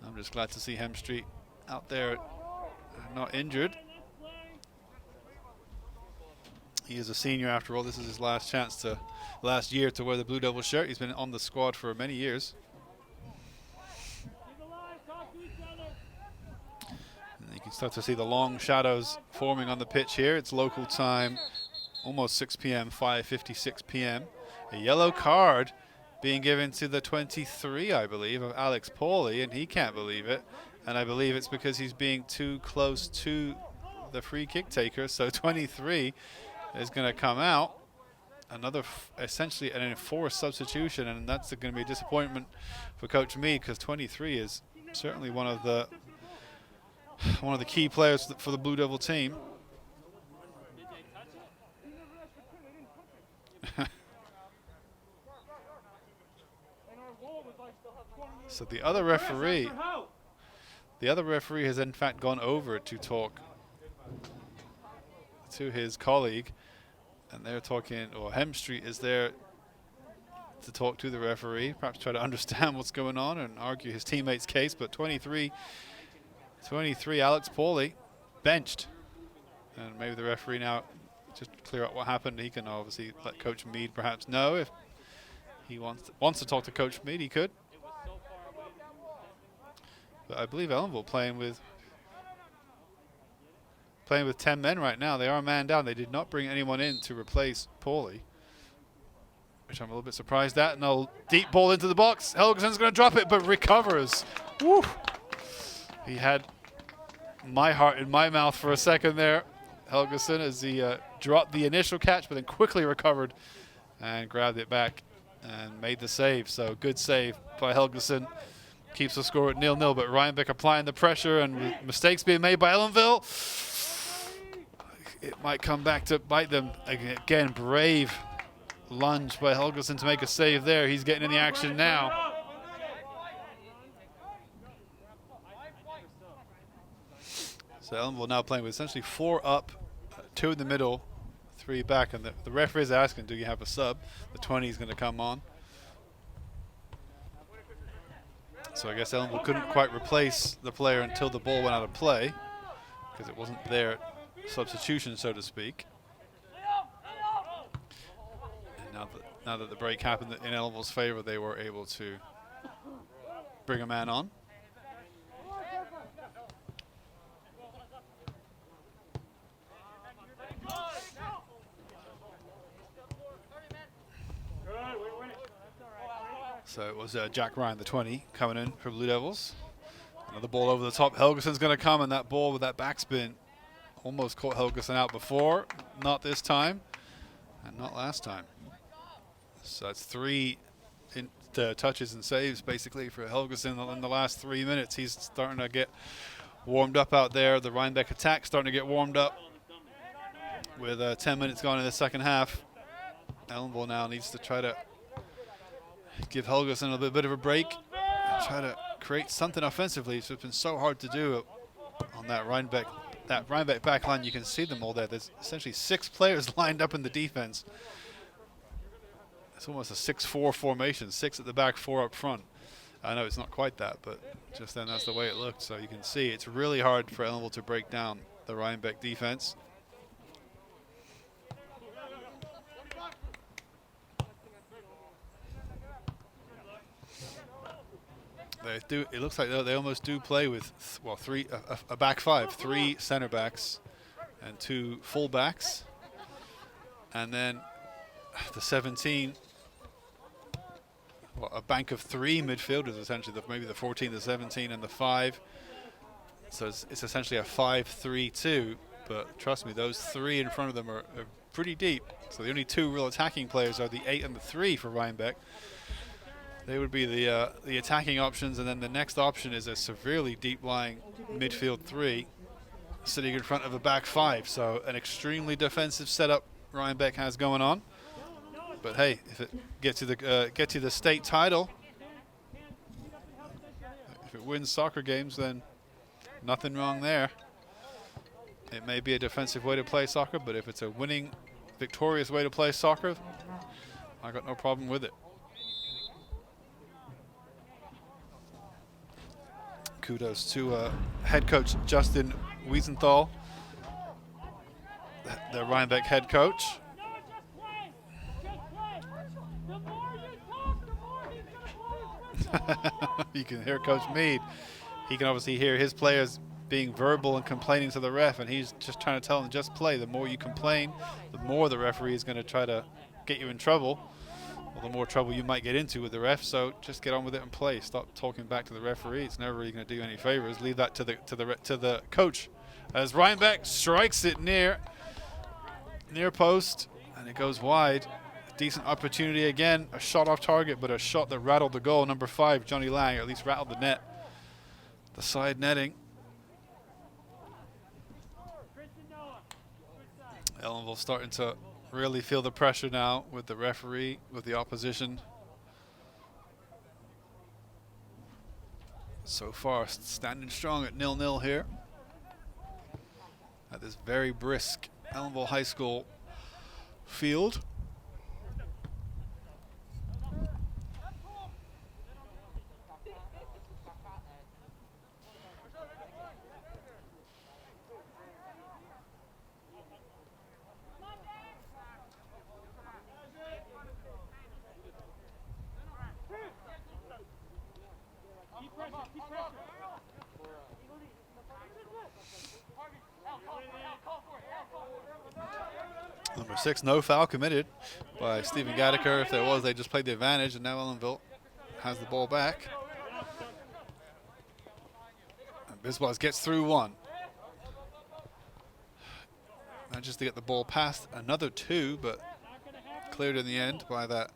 I'm just glad to see Hemstreet out there not injured. He is a senior after all. This is his last year to wear the Blue Devil shirt. He's been on the squad for many years. You can start to see the long shadows forming on the pitch here. It's local time, almost 6 p.m., 5:56 p.m. A yellow card being given to the 23, I believe, of Alex Pauly, and he can't believe it. And I believe it's because he's being too close to the free kick taker. So 23 is going to come out. another essentially an enforced substitution, and that's going to be a disappointment for Coach Mead, because 23 is certainly one of the key players for the Blue Devil team. So the other referee has in fact gone over to talk to his colleague, and they're talking, or Hemstreet is there to talk to the referee, perhaps try to understand what's going on and argue his teammate's case. But 23 Alex Pauly benched, and maybe the referee now just clear up what happened. He can obviously let Coach Mead perhaps know if he wants to talk to Coach Mead. He could. But I believe Ellenville playing with 10 men right now. They are man down. They did not bring anyone in to replace Pauly, which I'm a little bit surprised at. And a deep ball into the box. Helgeson's going to drop it, but recovers. Woo! He had my heart in my mouth for a second there, Helgeson, as he dropped the initial catch, but then quickly recovered and grabbed it back and made the save. So good save by Helgeson. Keeps the score at 0-0, but Rhinebeck applying the pressure, and mistakes being made by Ellenville. It might come back to bite them. Again, brave lunge by Helgeson to make a save there. He's getting in the action now. So Ellenville now playing with essentially 4 up, 2 in the middle, 3 back, and the referee is asking, do you have a sub? The 20 is going to come on. So I guess Ellenville couldn't quite replace the player until the ball went out of play, because it wasn't their substitution, so to speak. And now that the break happened in Ellenville's favor, they were able to bring a man on. So it was Jack Ryan, the 20, coming in for Blue Devils. Another ball over the top. Helgeson's going to come, and that ball with that backspin almost caught Helgeson out before. Not this time, and not last time. So that's 3 touches and saves, basically, for Helgeson in the last 3 minutes. He's starting to get warmed up out there. The Rhinebeck attack starting to get warmed up with 10 minutes gone in the second half. Ellenville now needs to try to give Helgeson a bit of a break and try to create something offensively. It's been so hard to do on that Rhinebeck back line. You can see them all there. There's essentially 6 players lined up in the defense. It's almost a 6-4 formation, 6 at the back, 4 up front. I know it's not quite that, but just then that's the way it looked. So you can see it's really hard for Ellenville to break down the Rhinebeck defense. It looks like they almost do play with a back 5, 3 center backs and 2 full backs, and then the 17, a bank of 3 midfielders essentially. Maybe the 14, the 17, and the 5. So it's essentially a 5-3-2. But trust me, those 3 in front of them are pretty deep. So the only 2 real attacking players are the 8 and the 3 for Rhinebeck. They would be the attacking options, and then the next option is a severely deep-lying midfield 3 sitting in front of a back 5. So an extremely defensive setup Rhinebeck has going on. But hey, if it gets you the state title, if it wins soccer games, then nothing wrong there. It may be a defensive way to play soccer, but if it's a winning, victorious way to play soccer, I got no problem with it. Kudos to head coach Justin Wiesenthal, the Rhinebeck head coach. You can hear Coach Mead. He can obviously hear his players being verbal and complaining to the ref, and he's just trying to tell them, just play. The more you complain, the more the referee is going to try to get you in trouble, or the more trouble you might get into with the ref. So just get on with it and play. Stop talking back to the referee. It's never really going to do you any favors. Leave that to the coach. As Rhinebeck strikes it near post, and it goes wide. decent opportunity again. A shot off target, but a shot that rattled the goal. Number 5, Johnny Lang, or at least rattled the net. The side netting. Ellenville starting to really feel the pressure now with the referee, with the opposition. So far, standing strong at 0-0 here at this very brisk Ellenville High School field. Number 6, no foul committed by Stephen Gattaker. If there was, they just played the advantage, and now Ellenville has the ball back. And Biswas gets through one. Manages to get the ball past another 2, but cleared in the end by that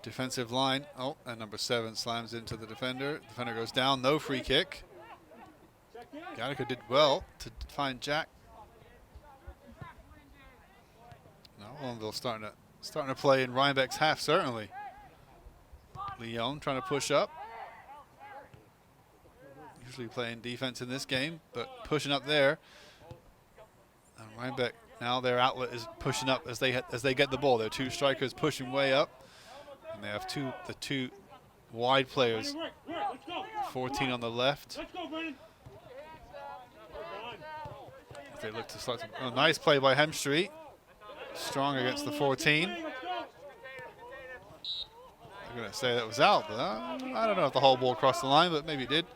defensive line. Oh, and number 7 slams into the defender. Defender goes down, no free kick. Gattaker did well to find Jack. Ellenville starting to play in Rhinebeck's half, certainly. Leon trying to push up. Usually playing defense in this game, but pushing up there. And Rhinebeck, now their outlet is pushing up as they get the ball. Their 2 strikers pushing way up, and they have the two wide players. 14 on the left. They look to start. A nice play by Hemstreet. Strong against the 14. They're going to say that was out, but I don't know if the whole ball crossed the line, but maybe it did.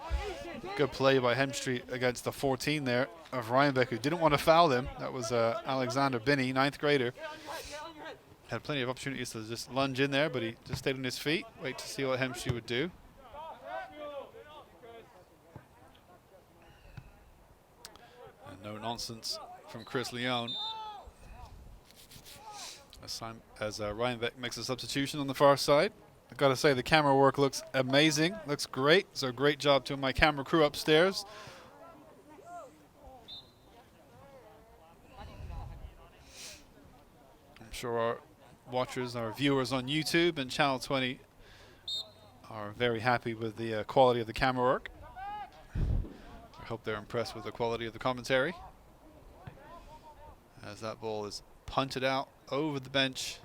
Good play by Hemstreet against the 14 there of Rhinebeck, who didn't want to foul him. That was Alexander Binney, 9th grader. Had plenty of opportunities to just lunge in there, but he just stayed on his feet. Wait to see what Hemstreet would do. And no nonsense from Chris Leon. As Rhinebeck makes a substitution on the far side. I've got to say the camera work looks amazing, looks great. So great job to my camera crew upstairs. I'm sure our watchers, our viewers on YouTube and Channel 20 are very happy with the quality of the camera work. I hope they're impressed with the quality of the commentary. As that ball is punted out over the bench,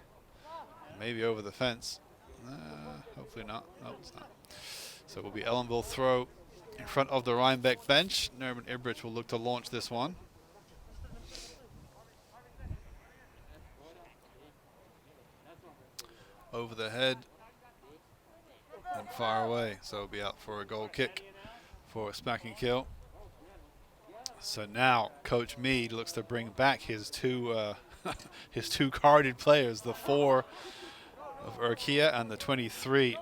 maybe over the fence. Hopefully not. No, it's not. So it will be Ellenville throw in front of the Rhinebeck bench. Nerman Ibrich will look to launch this one. Over the head and far away. So it'll be out for a goal kick for a smacking kill. So now Coach Mead looks to bring back his two carded players, the 4 of Urquia and the 23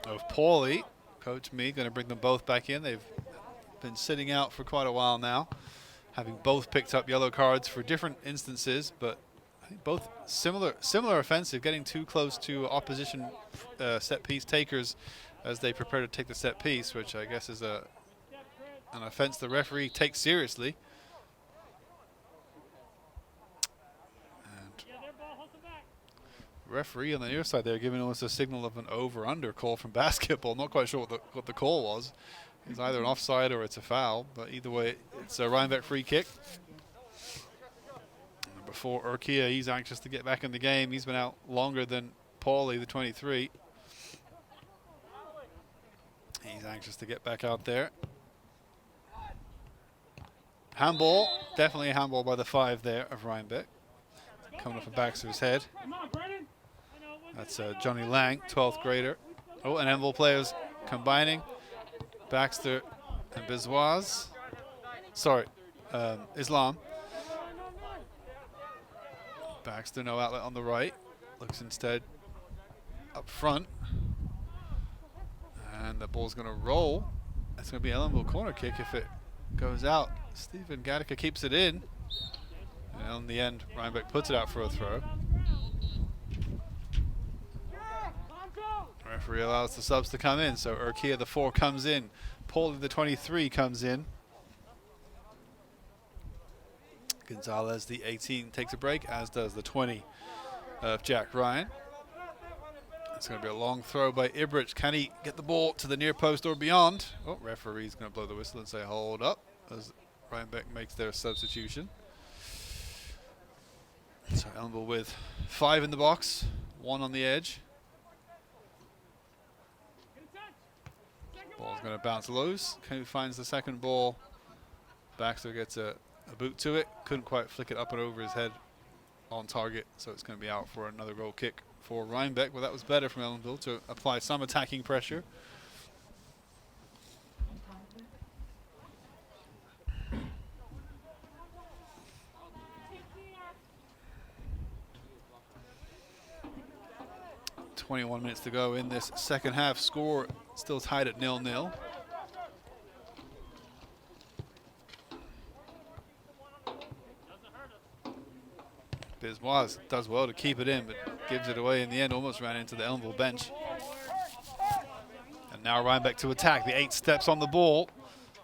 of Pauly. Coach Mead going to bring them both back in. They've been sitting out for quite a while now, having both picked up yellow cards for different instances, but I think both similar offensive, getting too close to opposition set piece takers as they prepare to take the set piece, which I guess is an offense the referee takes seriously. Referee on the near side there giving us a signal of an over-under call from basketball. Not quite sure what the call was. It's either an offside or it's a foul, but either way, it's a Rhinebeck free kick. Number 4, Urquia, he's anxious to get back in the game. He's been out longer than Pauly, the 23. He's anxious to get back out there. Handball, definitely a handball by the 5 there of Rhinebeck. Coming off of Baxter's head. That's Johnny Lang, 12th grader. Oh, and Ellenville players combining. Baxter and Biswas. Sorry, Islam. Baxter, no outlet on the right. Looks instead up front. And the ball's going to roll. That's going to be Ellenville corner kick if it goes out. Stephen Gattaker keeps it in. And in the end, Rhinebeck puts it out for a throw. Referee allows the subs to come in, so Urquia the 4 comes in. Paulie the 23 comes in. Gonzalez the 18 takes a break, as does the 20 of Jack Ryan. It's going to be a long throw by Ibrich. Can he get the ball to the near post or beyond? Oh, referee's going to blow the whistle and say hold up as Rhinebeck makes their substitution. So Ellenville with 5 in the box, 1 on the edge. Ball's going to bounce loose. Who finds the second ball? Baxter gets a boot to it. Couldn't quite flick it up and over his head on target, so it's going to be out for another goal kick for Rhinebeck. Well, that was better from Ellenville to apply some attacking pressure. .21 minutes to go in this second half. Score still tied at 0-0. Biswas does well to keep it in, but gives it away in the end. Almost ran into the Ellenville bench. And now Rhinebeck to attack. The 8 steps on the ball,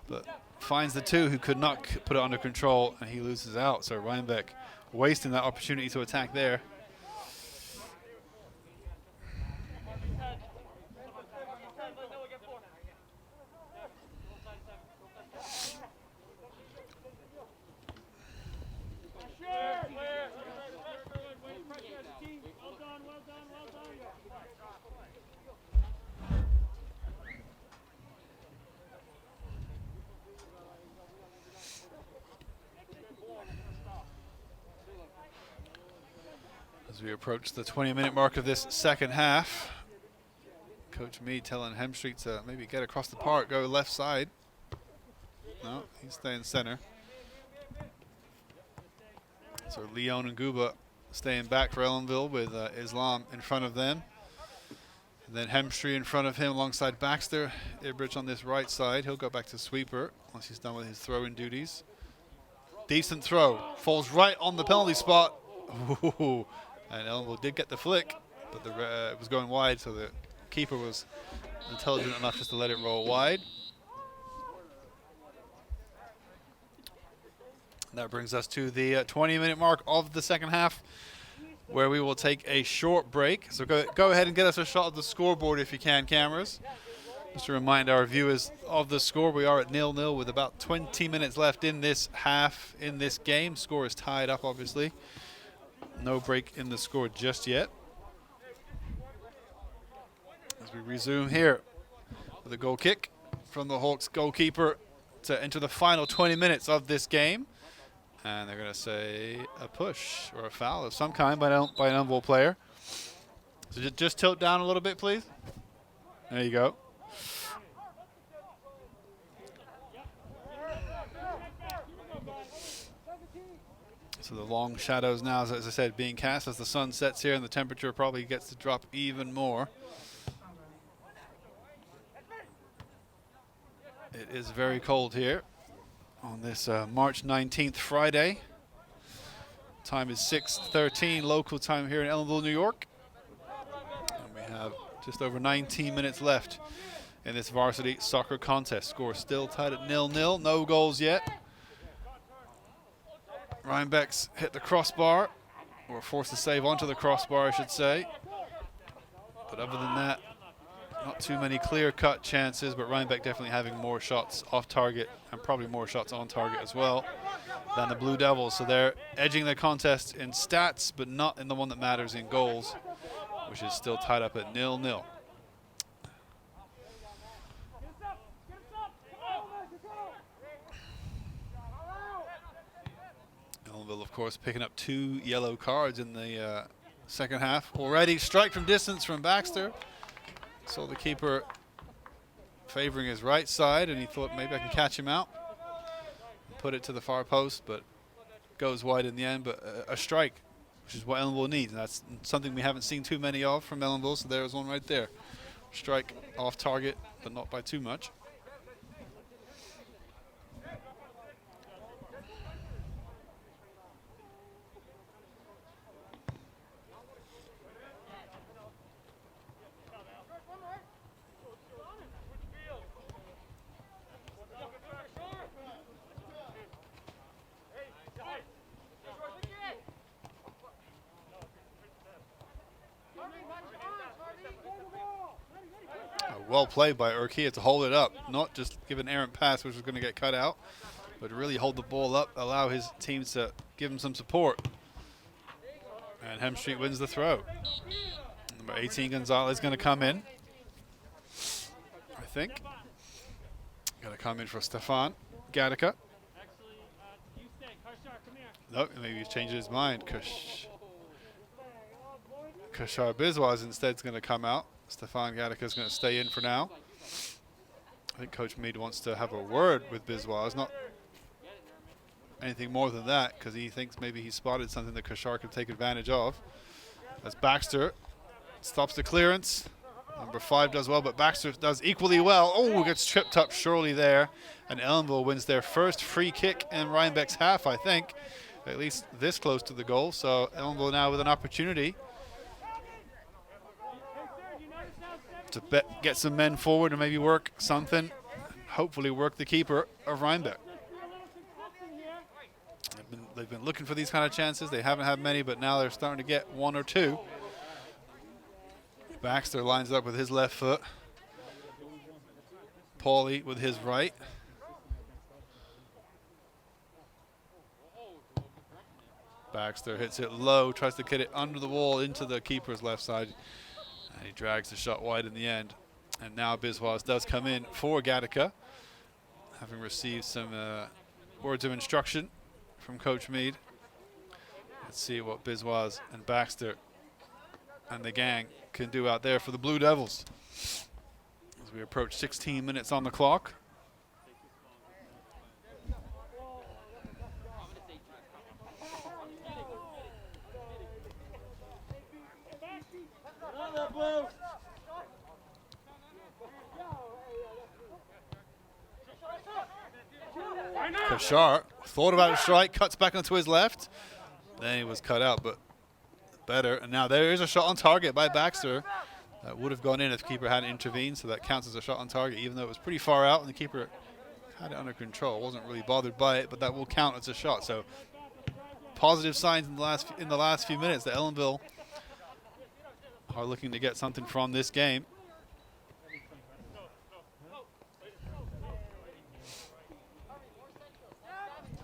but finds the 2 who could not put it under control, and he loses out. So Rhinebeck wasting that opportunity to attack there. As we approach the 20-minute mark of this second half, Coach Meade telling Hemstreet to maybe get across the park, go left side. No, he's staying center. So Leon and Guba staying back for Ellenville with Islam in front of them. And then Hemstreet in front of him alongside Baxter. Ibrich on this right side. He'll go back to sweeper once he's done with his throw-in duties. Decent throw. Falls right on the penalty spot. Ooh. And Ellenville did get the flick, but it was going wide, so the keeper was intelligent enough just to let it roll wide. And that brings us to the 20-minute mark of the second half, where we will take a short break. So go ahead and get us a shot of the scoreboard if you can, cameras. Just to remind our viewers of the score, we are at 0-0 with about 20 minutes left in this half, in this game. Score is tied up, obviously. No break in the score just yet. As we resume here with a goal kick from the Hawks goalkeeper to enter the final 20 minutes of this game. And they're going to say a push or a foul of some kind by an Ellenville player. So just tilt down a little bit, please. There you go. So the long shadows now, as I said, being cast as the sun sets here, and the temperature probably gets to drop even more. It is very cold here on this March 19th Friday. Time is 6:13 local time here in Ellenville, New York. And we have just over 19 minutes left in this varsity soccer contest. Score still tied at 0-0, no goals yet. Rhinebeck's hit the crossbar, or forced to save onto the crossbar, I should say. But other than that, not too many clear-cut chances, but Rhinebeck definitely having more shots off target and probably more shots on target as well than the Blue Devils. So they're edging the contest in stats, but not in the one that matters in goals, which is still tied up at 0-0. Ellenville, of course, picking up 2 yellow cards in the second half already. Strike from distance from Baxter. Saw the keeper favoring his right side, and he thought maybe I can catch him out. Put it to the far post, but goes wide in the end. But a strike, which is what Ellenville needs, and that's something we haven't seen too many of from Ellenville, so there's one right there. Strike off target, but not by too much. well played by Urquia to hold it up, not just give an errant pass which was going to get cut out, but really hold the ball up, allow his teams to give him some support. And Hemstreet wins the throw. Number 18 Gonzalez going to come in, I think. Going to come in for Stefan Gattaca. Nope, maybe he's changed his mind. Kashar Biswas instead is going to come out. Stefan Gattaca is going to stay in for now. I think Coach Meade wants to have a word with Biswas, not anything more than that, because he thinks maybe he spotted something that Kashar could take advantage of. As Baxter stops the clearance. Number 5 does well, but Baxter does equally well. Oh, gets tripped up surely there. And Ellenville wins their first free kick in Rhinebeck's half, I think. At least this close to the goal. So Ellenville now with an opportunity to get some men forward and maybe work something. Hopefully work the keeper of Rhinebeck. They've been looking for these kind of chances. They haven't had many, but now they're starting to get one or two. Baxter lines up with his left foot. Paulie with his right. Baxter hits it low, tries to get it under the wall into the keeper's left side. And he drags the shot wide in the end. And now Biswas does come in for Gattaca, having received some words of instruction from Coach Meade. Let's see what Biswas and Baxter and the gang can do out there for the Blue Devils. As we approach 16 minutes on the clock. Kashar thought about a strike, cuts back onto his left. Then he was cut out, but better. And now there is a shot on target by Baxter. That would have gone in if the keeper hadn't intervened, so that counts as a shot on target, even though it was pretty far out and the keeper had it under control. Wasn't really bothered by it, but that will count as a shot. So positive signs in the last few minutes that Ellenville are looking to get something from this game.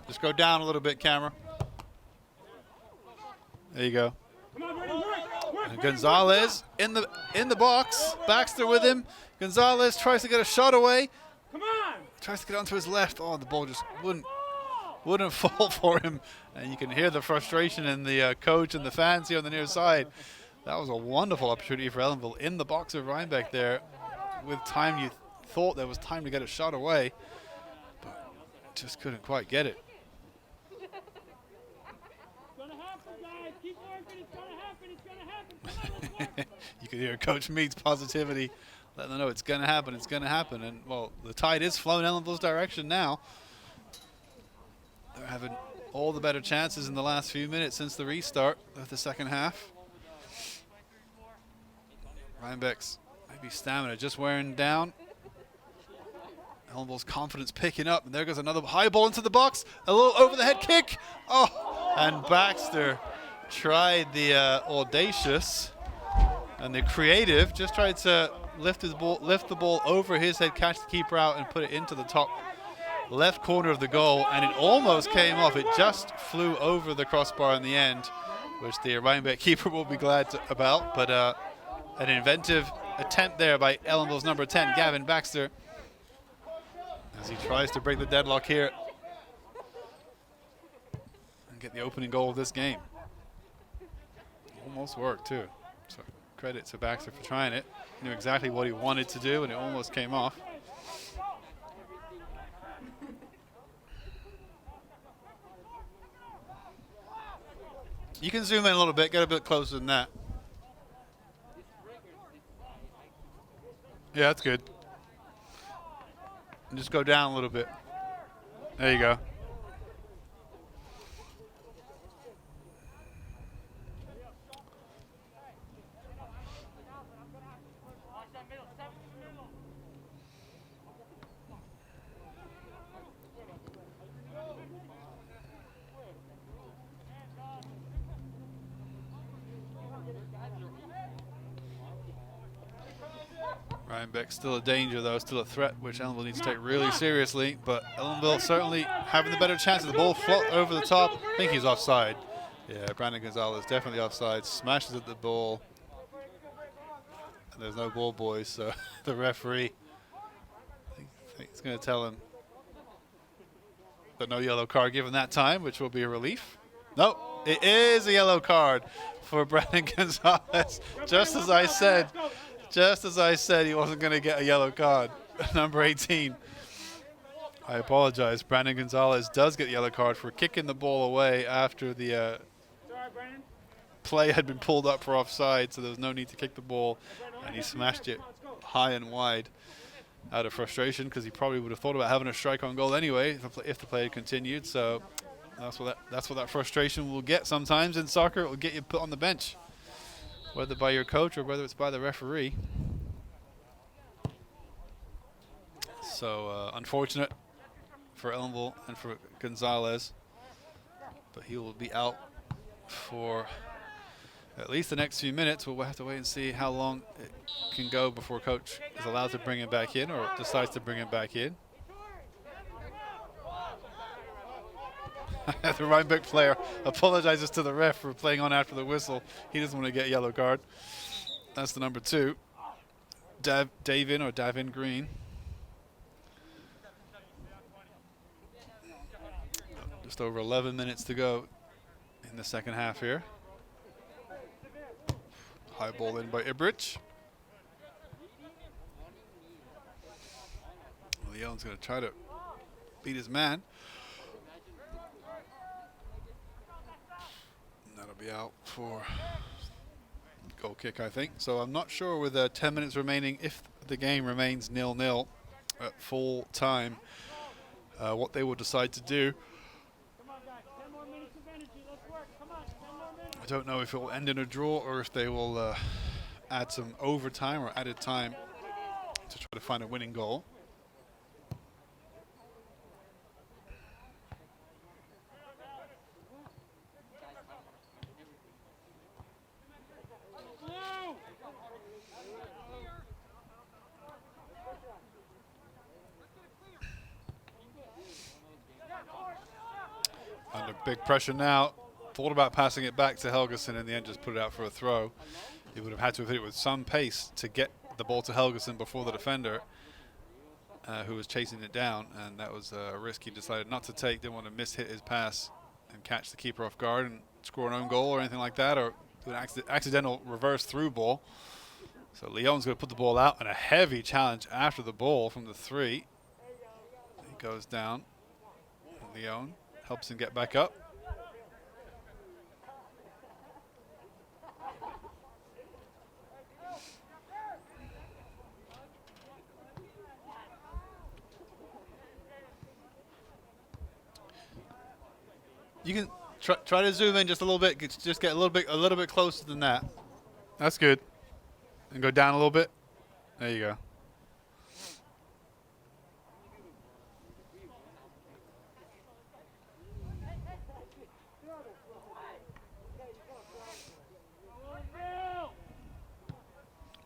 Just go down a little bit, camera. There you go. And Gonzalez in the box. Baxter with him. Gonzalez tries to get a shot away. Tries to get onto his left. Oh, the ball just wouldn't fall for him. And you can hear the frustration in the coach and the fans here on the near side. That was a wonderful opportunity for Ellenville in the box of Rhinebeck there. With time, you thought there was time to get a shot away, but just couldn't quite get it. You can hear Coach Meade's positivity, letting them know it's going to happen, it's going to happen. And, well, the tide is flowing Ellenville's direction now. They're having all the better chances in the last few minutes since the restart of the second half. Rhinebeck's maybe stamina just wearing down. Ellenville's confidence picking up, and there goes another high ball into the box. A little over-the-head kick. Oh, and Baxter tried the audacious and the creative, just tried to lift the ball over his head, catch the keeper out, and put it into the top left corner of the goal, and it almost came off. It just flew over the crossbar in the end, which the Rhinebeck keeper will be glad about, but an inventive attempt there by Ellenville's number 10, Gavin Baxter, as he tries to break the deadlock here and get the opening goal of this game. Almost worked too. So credit to Baxter for trying it. He knew exactly what he wanted to do, and it almost came off. You can zoom in a little bit, get a bit closer than that. Yeah, that's good. And just go down a little bit. There you go. Rhinebeck still a danger, though, still a threat, which Ellenville needs to take really seriously. But Ellenville certainly having the better chance of the ball float over the top. I think he's offside. Yeah, Brandon Gonzalez definitely offside. Smashes at the ball. And there's no ball boys, so the referee, I think he's going to tell him. But no yellow card given that time, which will be a relief. No, it is a yellow card for Brandon Gonzalez. Just as I said he wasn't going to get a yellow card. Number 18. I apologize. Brandon Gonzalez does get the yellow card for kicking the ball away after the play had been pulled up for offside, so there was no need to kick the ball, and he smashed it high and wide out of frustration because he probably would have thought about having a strike on goal anyway if the play had continued. So that's what that frustration will get sometimes in soccer. It will get you put on the bench, whether by your coach or whether it's by the referee. So unfortunate for Ellenville and for Gonzalez, but he will be out for at least the next few minutes. We'll have to wait and see how long it can go before coach is allowed to bring him back in or decides to bring him back in. The Rhinebeck player apologizes to the ref for playing on after the whistle. He doesn't want to get a yellow card. That's the number 2. Davin Green. Just over 11 minutes to go in the second half here. High ball in by Ibrich. Leon's going to try to beat his man. And that'll be out for goal kick, I think. So I'm not sure with 10 minutes remaining, if the game remains 0-0 at full time, what they will decide to do. I don't know if it will end in a draw or if they will add some overtime or added time to try to find a winning goal. Under big pressure now. Thought about passing it back to Helgeson, in the end just put it out for a throw. He would have had to have hit it with some pace to get the ball to Helgeson before the defender, who was chasing it down, and that was a risk he decided not to take. Didn't want to miss hit his pass and catch the keeper off guard and score an own goal or anything like that, or do an accidental reverse through ball. So Leon's going to put the ball out, and a heavy challenge after the ball from the 3. He goes down. Leon helps him get back up. You can try to zoom in just a little bit. Just get a little bit closer than that. That's good. And go down a little bit. There you go.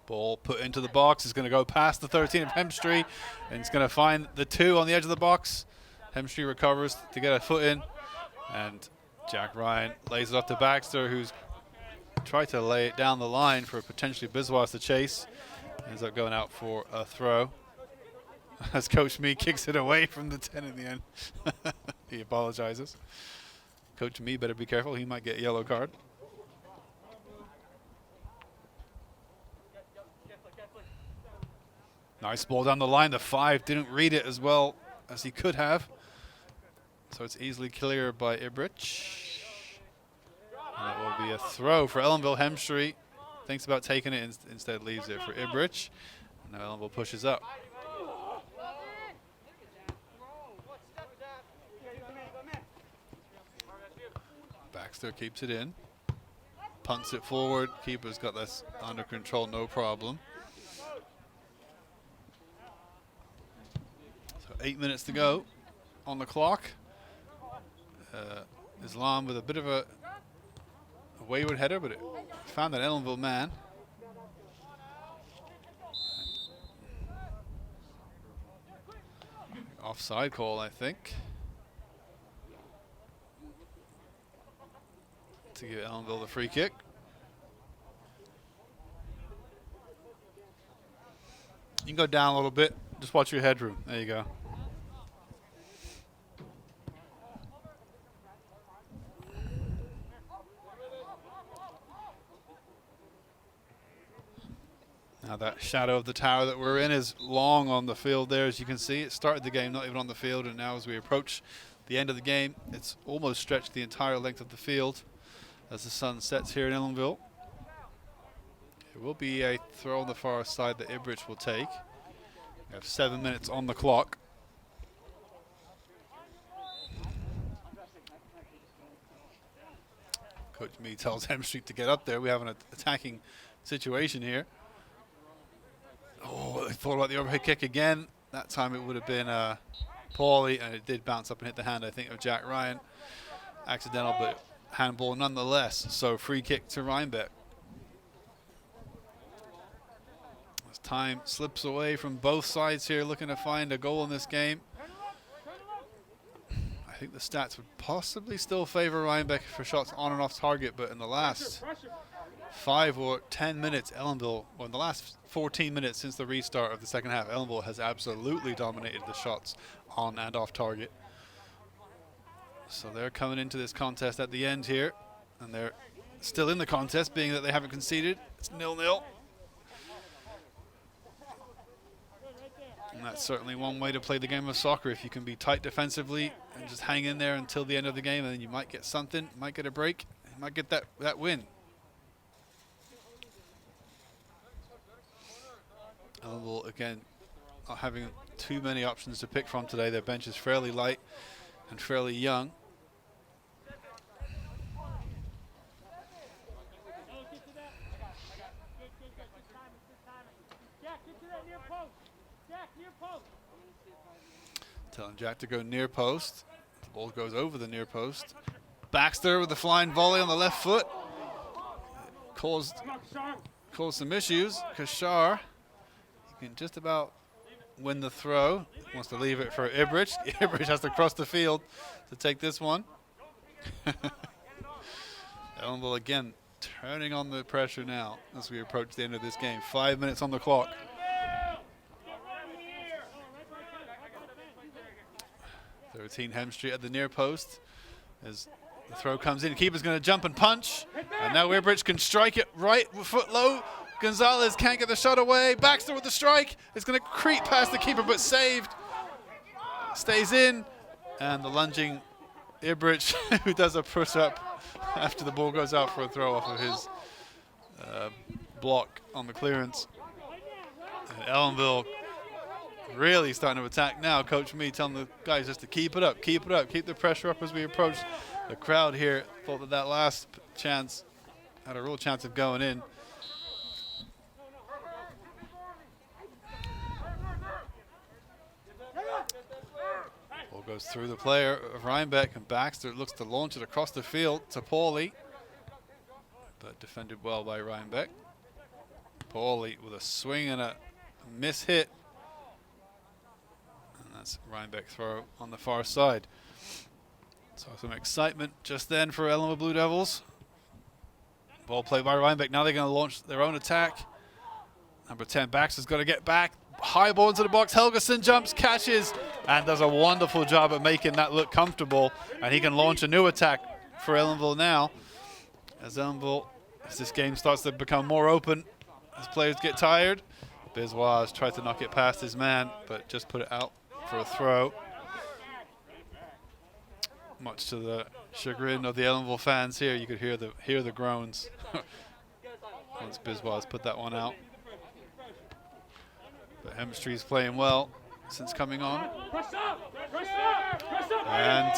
Ball put into the box. It's going to go past the 13 of Hemstree, and it's going to find the 2 on the edge of the box. Hemstree recovers to get a foot in. And Jack Ryan lays it off to Baxter, who's tried to lay it down the line for potentially Biswas to chase. Ends up going out for a throw. As Coach Me kicks it away from the 10 in the end. He apologizes. Coach Me better be careful. He might get a yellow card. Nice ball down the line. The 5 didn't read it as well as he could have. So it's easily cleared by Ibrich. And that will be a throw for Ellenville. Hemstree thinks about taking it, instead leaves it for Ibrich. And now Ellenville pushes up. Baxter keeps it in. Punts it forward. Keeper's got this under control, no problem. So 8 minutes to go on the clock. Islam with a bit of a wayward header, but it found an Ellenville man. Offside call, I think. To give Ellenville the free kick. You can go down a little bit. Just watch your headroom. There you go. Now that shadow of the tower that we're in is long on the field there, as you can see. It started the game not even on the field, and now as we approach the end of the game, it's almost stretched the entire length of the field as the sun sets here in Ellenville. It will be a throw on the far side that Ibrich will take. We have 7 minutes on the clock. Coach Mee tells Hemstreet to get up there. We have an attacking situation here. Oh, they thought about the overhead kick again. That time it would have been Paulie, and it did bounce up and hit the hand, I think, of Jack Ryan. Accidental, but handball nonetheless. So free kick to Rhinebeck. As time slips away from both sides here, looking to find a goal in this game. I think the stats would possibly still favor Rhinebeck for shots on and off target, but in the last 5 or 10 minutes, Ellenville, well, in the last 14 minutes since the restart of the second half, Ellenville has absolutely dominated the shots on and off target. So they're coming into this contest at the end here, and they're still in the contest, being that they haven't conceded. It's 0-0. And that's certainly one way to play the game of soccer. If you can be tight defensively and just hang in there until the end of the game, and then you might get something, might get a break, you might get that win. Ellenville, again, not having too many options to pick from today. Their bench is fairly light and fairly young. Telling Jack to go near post. The ball goes over the near post. Baxter with the flying volley on the left foot. Caused some issues. Kashar, he can just about win the throw. Wants to leave it for Ibrich. Ibrich has to cross the field to take this one. Ellenville again turning on the pressure now as we approach the end of this game. 5 minutes on the clock. 13 Hemstreet at the near post as the throw comes in. Keeper's going to jump and punch, and now Ibrich can strike it right with foot low. Gonzalez can't get the shot away. Baxter with the strike. It's going to creep past the keeper, but saved. Stays in, and the lunging Ibrich, who does a push-up after the ball goes out for a throw off of his block on the clearance. And Ellenville really starting to attack now. Coach Mee telling the guys just to keep it up, keep the pressure up as we approach. The crowd here thought that last chance had a real chance of going in. Ball goes through the player of Rhinebeck, and Baxter looks to launch it across the field to Paulie, but defended well by Rhinebeck. Paulie with a swing and a miss hit. That's Rhinebeck throw on the far side. So some excitement just then for Ellenville Blue Devils. Ball played by Rhinebeck. Now they're going to launch their own attack. Number 10, Baxter's got to get back. High ball into the box. Helgeson jumps, catches, and does a wonderful job at making that look comfortable. And he can launch a new attack for Ellenville now. As this game starts to become more open, as players get tired, Biswas tried to knock it past his man, but just put it out for a throw. Much to the chagrin of the Ellenville fans here, you could hear the groans once Biswas put that one out. But Hemstreet's playing well since coming on. And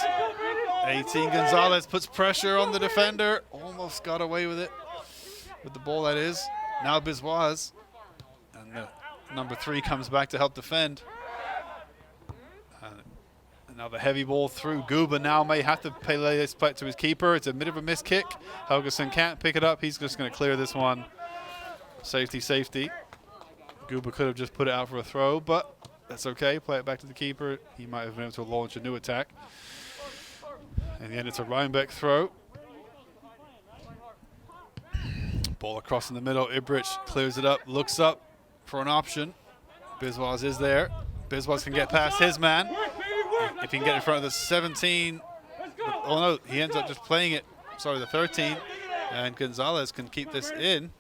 18 Gonzalez puts pressure on the defender. Almost got away with it. With the ball, that is. Now Biswas. And number 3 comes back to help defend. And now the heavy ball through. Guba now may have to play this back to his keeper. It's a bit of a missed kick. Helgeson can't pick it up. He's just going to clear this one. Safety. Guba could have just put it out for a throw, but That's okay. Play it back to the keeper. He might have been able to launch a new attack. In the end, it's a Rhinebeck throw. Ball across in the middle. Ibrich clears it up, looks up for an option. Biswas is there. Biswas can get past his man. If he can get in front of the 17. Oh no, he ends up just playing it. Sorry, the 13. And Gonzalez can keep this in.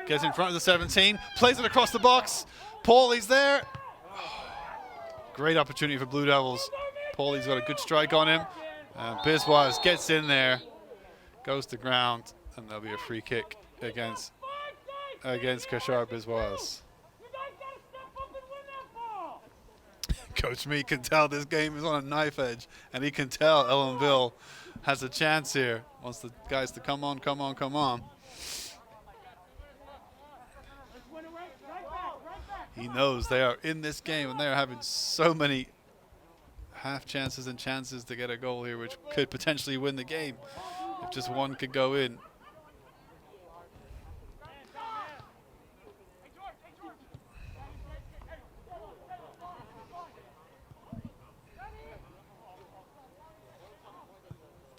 Gets in front of the 17. Plays it across the box. Paulie's there. Great opportunity for Blue Devils. Paulie's got a good strike on him. And Biswas gets in there. Goes to ground. And there'll be a free kick against Kashar Biswas. Coach Meade can tell this game is on a knife edge, and he can tell Ellenville has a chance here. Wants the guys to come on, come on, come on. He knows they are in this game, and they are having so many half chances and chances to get a goal here, which could potentially win the game if just one could go in.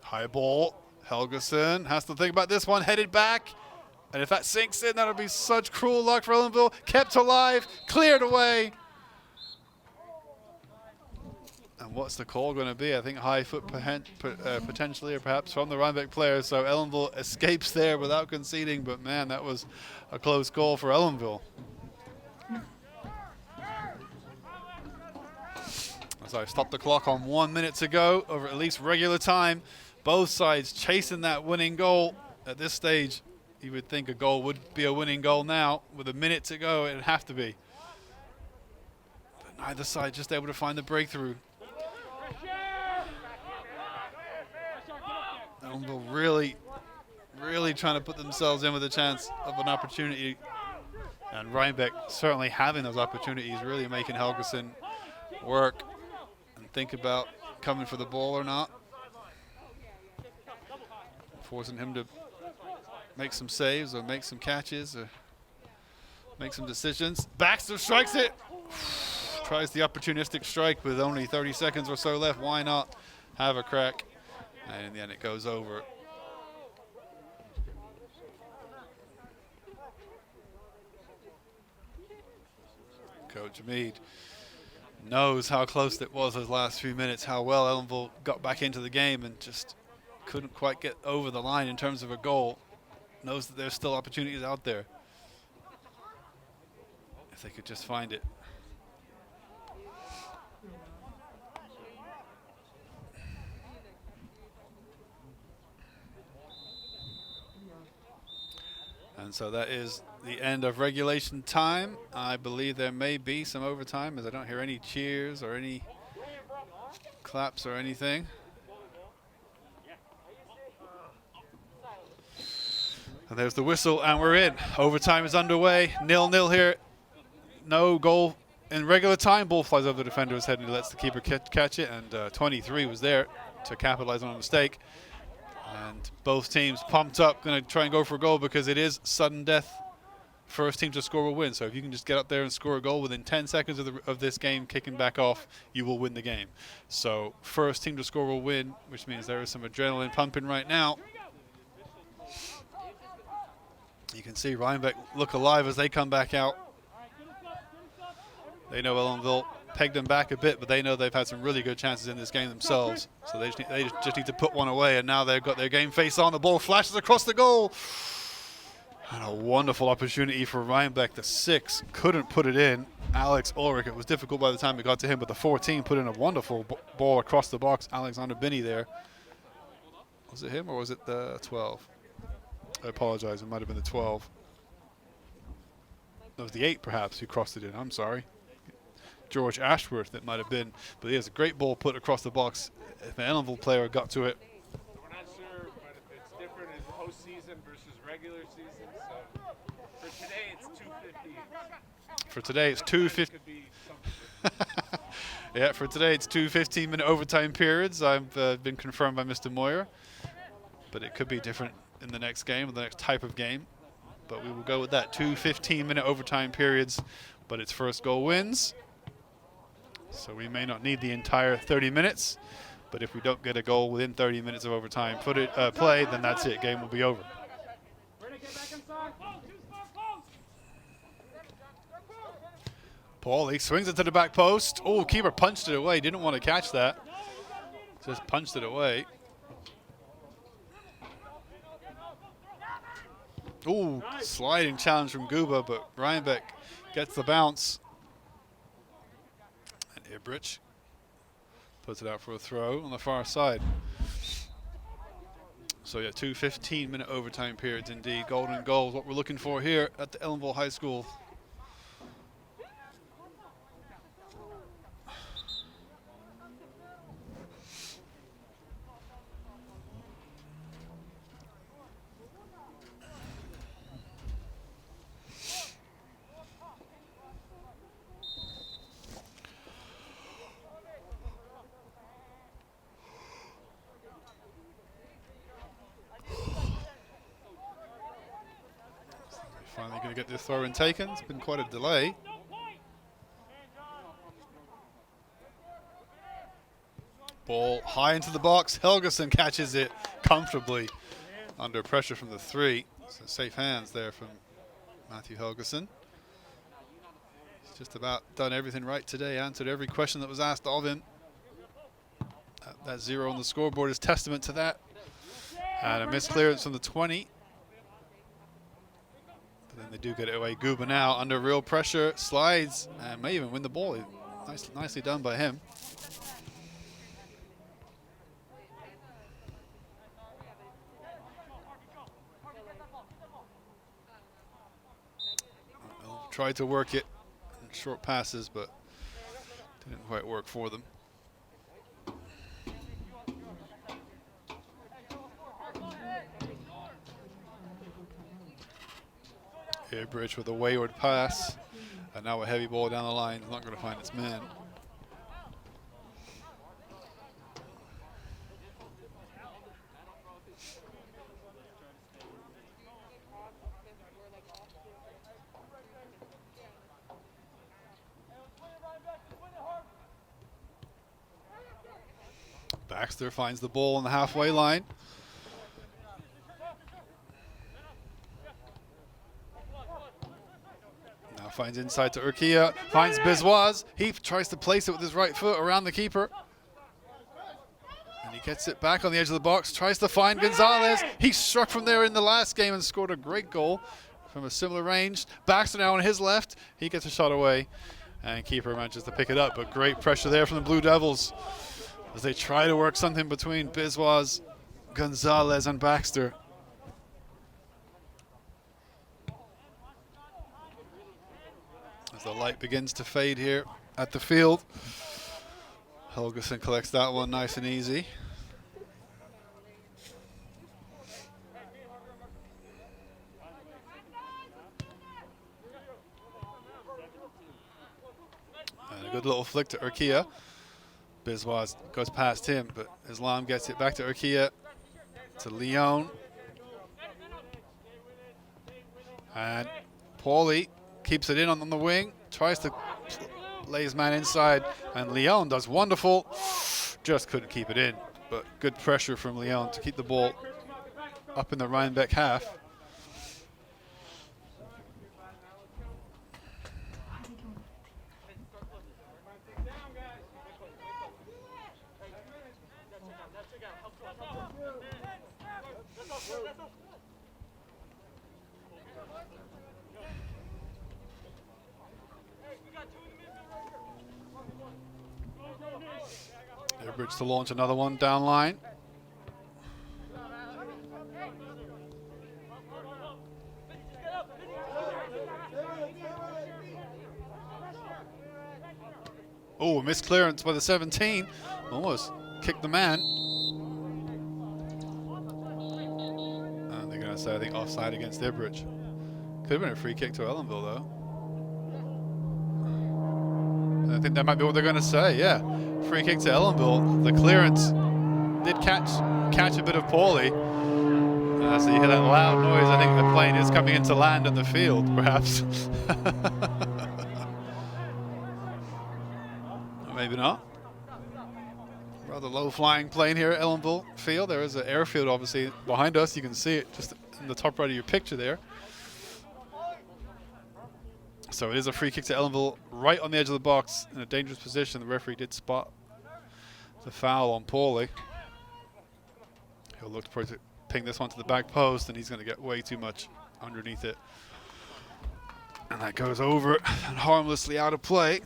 High ball. Helgeson has to think about this one. Headed back. And if that sinks in, that'll be such cruel luck for Ellenville. Kept alive. Cleared away. And what's the call going to be? I think high foot potentially, or perhaps from the Rhinebeck players. So Ellenville escapes there without conceding. But man, that was a close call for Ellenville. As I stopped the clock on 1 minute to go, over at least regular time. Both sides chasing that winning goal. At this stage, you would think a goal would be a winning goal now. With a minute to go, it'd have to be. But neither side just able to find the breakthrough. Ellenville really trying to put themselves in with a chance of an opportunity. And Rhinebeck certainly having those opportunities, really making Helgeson work and think about coming for the ball or not. Forcing him to make some saves or make some catches or make some decisions. Baxter strikes it. Tries the opportunistic strike with only 30 seconds or so left. Why not have a crack? And in the end, it goes over. Coach Meade knows how close it was those last few minutes, how well Ellenville got back into the game and just couldn't quite get over the line in terms of a goal. Knows that there's still opportunities out there if they could just find it. And so that is the end of regulation time. I believe there may be some overtime, as I don't hear any cheers or any claps or anything. And there's the whistle, and we're in. Overtime is underway. 0-0 here. No goal in regular time. Ball flies over the defender's head and lets the keeper catch it. And 23 was there to capitalize on a mistake. And both teams pumped up, going to try and go for a goal because it is sudden death. First team to score will win. So if you can just get up there and score a goal within 10 seconds of this game kicking back off, you will win the game. So first team to score will win, which means there is some adrenaline pumping right now. You can see Rhinebeck look alive as they come back out. They know Ellenville pegged them back a bit, but they know they've had some really good chances in this game themselves. So they just need to put one away, and now they've got their game face on. The ball flashes across the goal. And a wonderful opportunity for Rhinebeck. The 6 couldn't put it in. Alex Ulrich, it was difficult by the time it got to him, but the 14 put in a wonderful ball across the box. Alexander Binney there. Was it him or was it the 12? I apologize, it might have been the 12. It was the 8 perhaps who crossed it in, I'm sorry. George Ashworth that might have been, but he has a great ball put across the box. If an Ellenville player got to it. We're not sure, but if it's different in postseason versus regular season, so for today it's 2:15. For today it's 2:15. Yeah, for today it's 2 15-minute overtime periods. I've been confirmed by Mr. Moyer, but it could be different in the next game, or the next type of game. But we will go with that. 2 15-minute overtime periods but its first goal wins. So we may not need the entire 30 minutes, but if we don't get a goal within 30 minutes of overtime play, then that's it. Game will be over. Paulie swings it to the back post. Oh, keeper punched it away. Didn't want to catch that. Just punched it away. Ooh, sliding challenge from Guba, but Rhinebeck gets the bounce. And Ibrich puts it out for a throw on the far side. So yeah, 2 15-minute overtime periods indeed. Golden goals, what we're looking for here at the Ellenville High School. Finally going to get this throw in taken. It's been quite a delay. Ball high into the box. Helgeson catches it comfortably under pressure from the 3. So safe hands there from Matthew Helgeson. He's just about done everything right today, answered every question that was asked of him. That 0 on the scoreboard is testament to that. And a missed clearance from the 20. But then they do get it away. Guba now under real pressure, slides, and may even win the ball. Nicely done by him. Tried to work it in short passes, but didn't quite work for them. Bridge with a wayward pass, and now a heavy ball down the line. It's not going to find its man. Baxter finds the ball on the halfway line. Now finds inside to Urquia, finds Bizwaz. He tries to place it with his right foot around the keeper. And he gets it back on the edge of the box, tries to find Gonzalez. He struck from there in the last game and scored a great goal from a similar range. Baxter now on his left. He gets a shot away, and keeper manages to pick it up, but great pressure there from the Blue Devils as they try to work something between Bizwaz, Gonzalez, and Baxter. As the light begins to fade here at the field, Helgeson collects that one nice and easy. And a good little flick to Urquia. Bizwaz goes past him, but Islam gets it back to Urquia, to Leon. And Paulie keeps it in on the wing, tries to lay his man inside, and Leon does wonderful. Just couldn't keep it in, but good pressure from Leon to keep the ball up in the Rhinebeck half. Bridge to launch another one down line. Oh, missed clearance by the 17. Almost kicked the man. And they're going to say, I think, offside against Ibrich. Could have been a free kick to Ellenville, though. I think that might be what they're going to say, yeah. Free kick to Ellenville. The clearance did catch a bit of Paulie. So you hear that loud noise. I think the plane is coming into land on the field, perhaps. Maybe not. Rather low-flying plane here at Ellenville Field. There is an airfield, obviously, behind us. You can see it just in the top right of your picture there. So it is a free kick to Ellenville, right on the edge of the box in a dangerous position. The referee did spot the foul on Paulie. He'll look to ping this one to the back post, and he's going to get way too much underneath it. And that goes over and harmlessly out of play.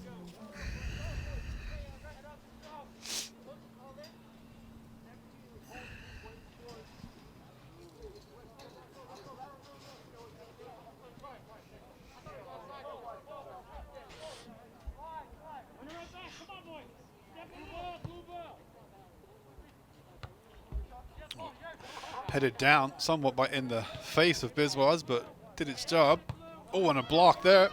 Headed down somewhat in the face of Biswas, but did its job. Oh, and a block there.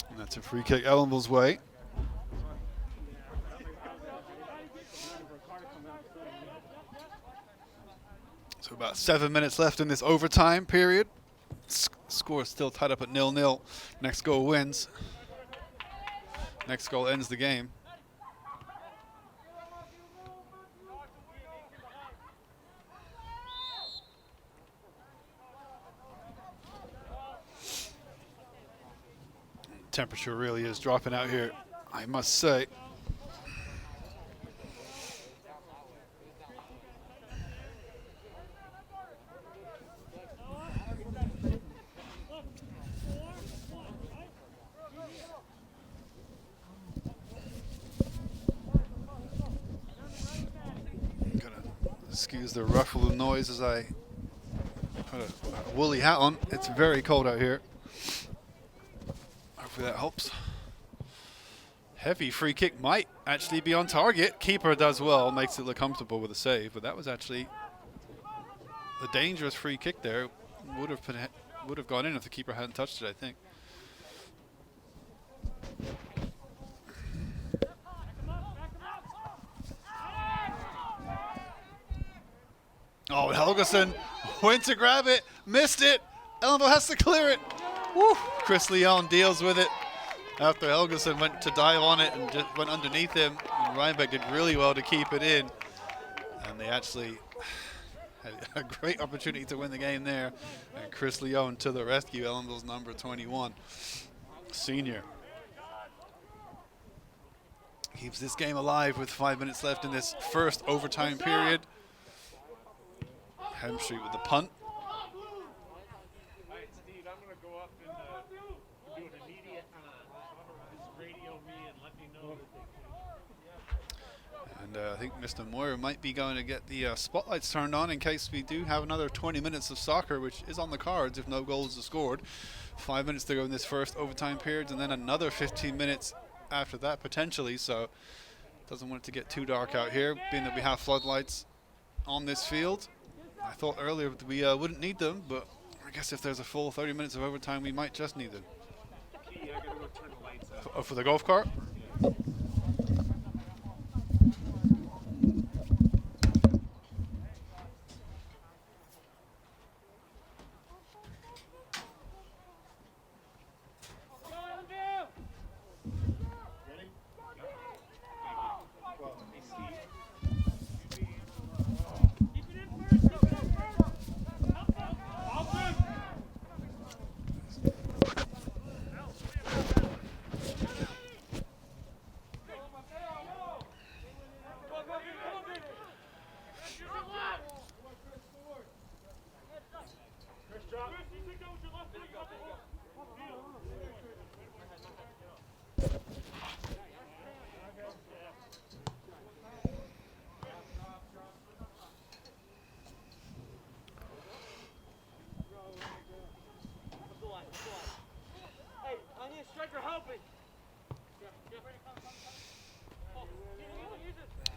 And that's a free kick Ellenville's way. So about 7 minutes left in this overtime period. Score is still tied up at 0-0. Next goal wins. Next goal ends the game. Temperature really is dropping out here, I must say. Excuse the ruffle of noise as I put a woolly hat on. It's very cold out here. Hopefully that helps. Heavy free kick might actually be on target. Keeper does well, makes it look comfortable with a save, but that was actually a dangerous free kick there. Would have gone in if the keeper hadn't touched it, I think. Oh, Helgeson went to grab it, missed it. Ellenville has to clear it. Woo. Chris Leon deals with it after Helgeson went to dive on it and just went underneath him. And Rhinebeck did really well to keep it in. And they actually had a great opportunity to win the game there. And Chris Leon to the rescue, Ellenville's number 21, senior. Keeps this game alive with 5 minutes left in this first overtime period. Hemstreet with the punt. All right, Steve, I'm going to go up and do an immediate just radio me and let me know that they And I think Mr. Moyer might be going to get the spotlights turned on in case we do have another 20 minutes of soccer, which is on the cards if no goals are scored. 5 minutes to go in this first overtime period, and then another 15 minutes after that potentially. So doesn't want it to get too dark out here, being that we have floodlights on this field. I thought earlier that we wouldn't need them, but I guess if there's a full 30 minutes of overtime, we might just need them. I got to go turn the lights out. Oh, for the golf cart?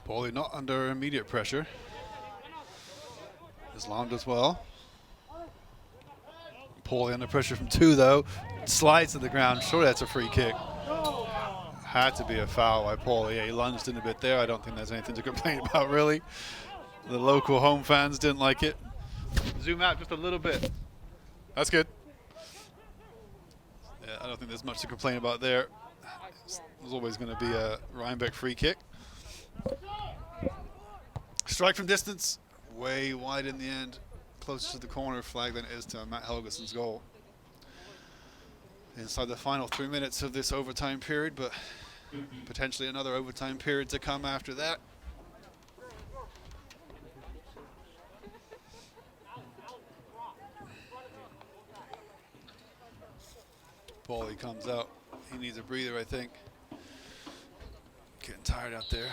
Paulie not under immediate pressure. Islam does well. Paulie under pressure from two though. Slides to the ground. Sure, that's a free kick. Had to be a foul by Paul. Yeah, he lunged in a bit there. I don't think there's anything to complain about, really. The local home fans didn't like it. Zoom out just a little bit. That's good. Yeah, I don't think there's much to complain about there. There's always going to be a Rhinebeck free kick. Strike from distance. Way wide in the end. Closer to the corner flag than it is to Matt Helgeson's goal. Inside the final 3 minutes of this overtime period, but potentially another overtime period to come after that. Paulie comes out. He needs a breather, I think. Getting tired out there.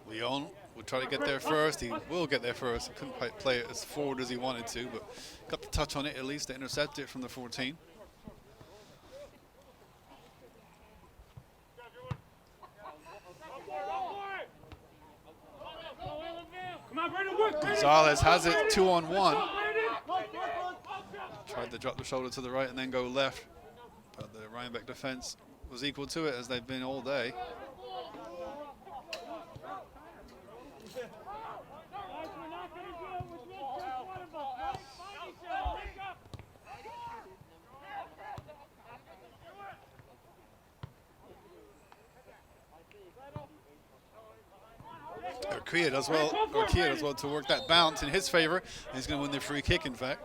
Leon will try to get there first. He will get there first. He couldn't quite play it as forward as he wanted to, but got the touch on it at least to intercept it from the 14. Gonzalez has it 2-on-1. Tried to drop the shoulder to the right and then go left, but the Rhinebeck defense was equal to it as they've been all day. Kia does well to work that bounce in his favor. He's going to win the free kick, in fact.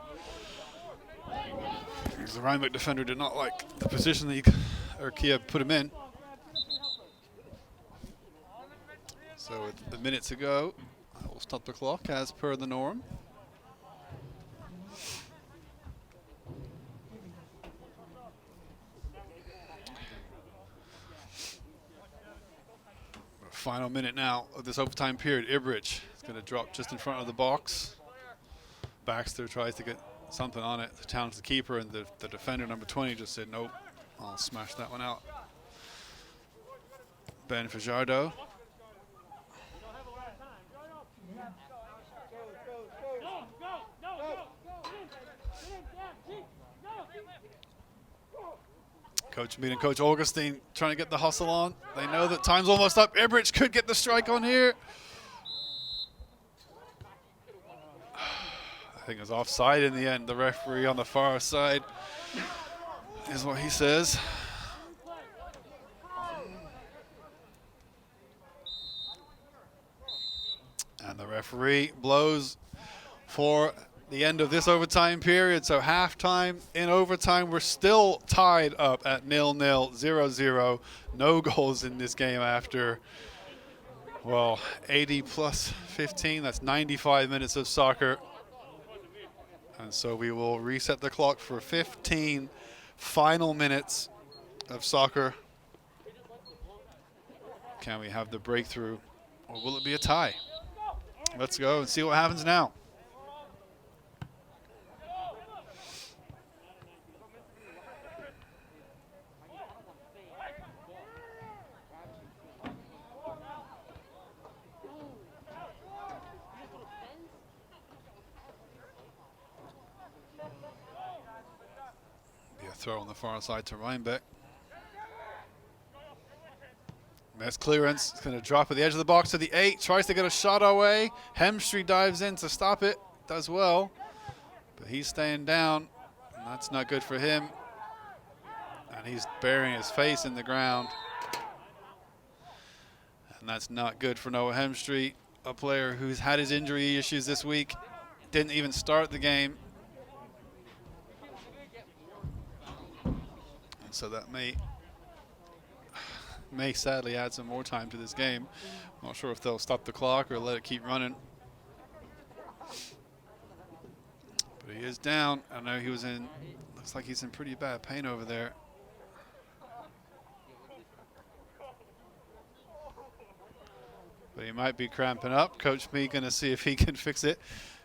The Rhinebeck defender did not like the position that Kia put him in. So with a minute to go, I will stop the clock as per the norm. Final minute now of this overtime period. Ibrich is going to drop just in front of the box. Baxter tries to get something on it to challenge the keeper, and the defender, number 20, just said, nope, I'll smash that one out. Ben Fajardo. Coach meeting Coach Augustine, trying to get the hustle on. They know that time's almost up. Ibrich could get the strike on here. I think it was offside in the end. The referee on the far side is what he says. And the referee blows for the end of this overtime period. So halftime in overtime, we're still tied up at 0-0, 0-0. No goals in this game after, well, 80 plus 15. That's 95 minutes of soccer. And so we will reset the clock for 15 final minutes of soccer. Can we have the breakthrough, or will it be a tie? Let's go and see what happens now. Be a throw on the far side to Rhinebeck. Nice clearance. It's going to drop at the edge of the box to the 8. Tries to get a shot away. Hemstree dives in to stop it. Does well. But he's staying down. And that's not good for him. And he's burying his face in the ground. And that's not good for Noah Hemstree, a player who's had his injury issues this week. Didn't even start the game. And so that may sadly add some more time to this game. Not sure if they'll stop the clock or let it keep running. But he is down. I know he was in, looks like he's in pretty bad pain over there. might be cramping up. Coach Mead going to see if he can fix it.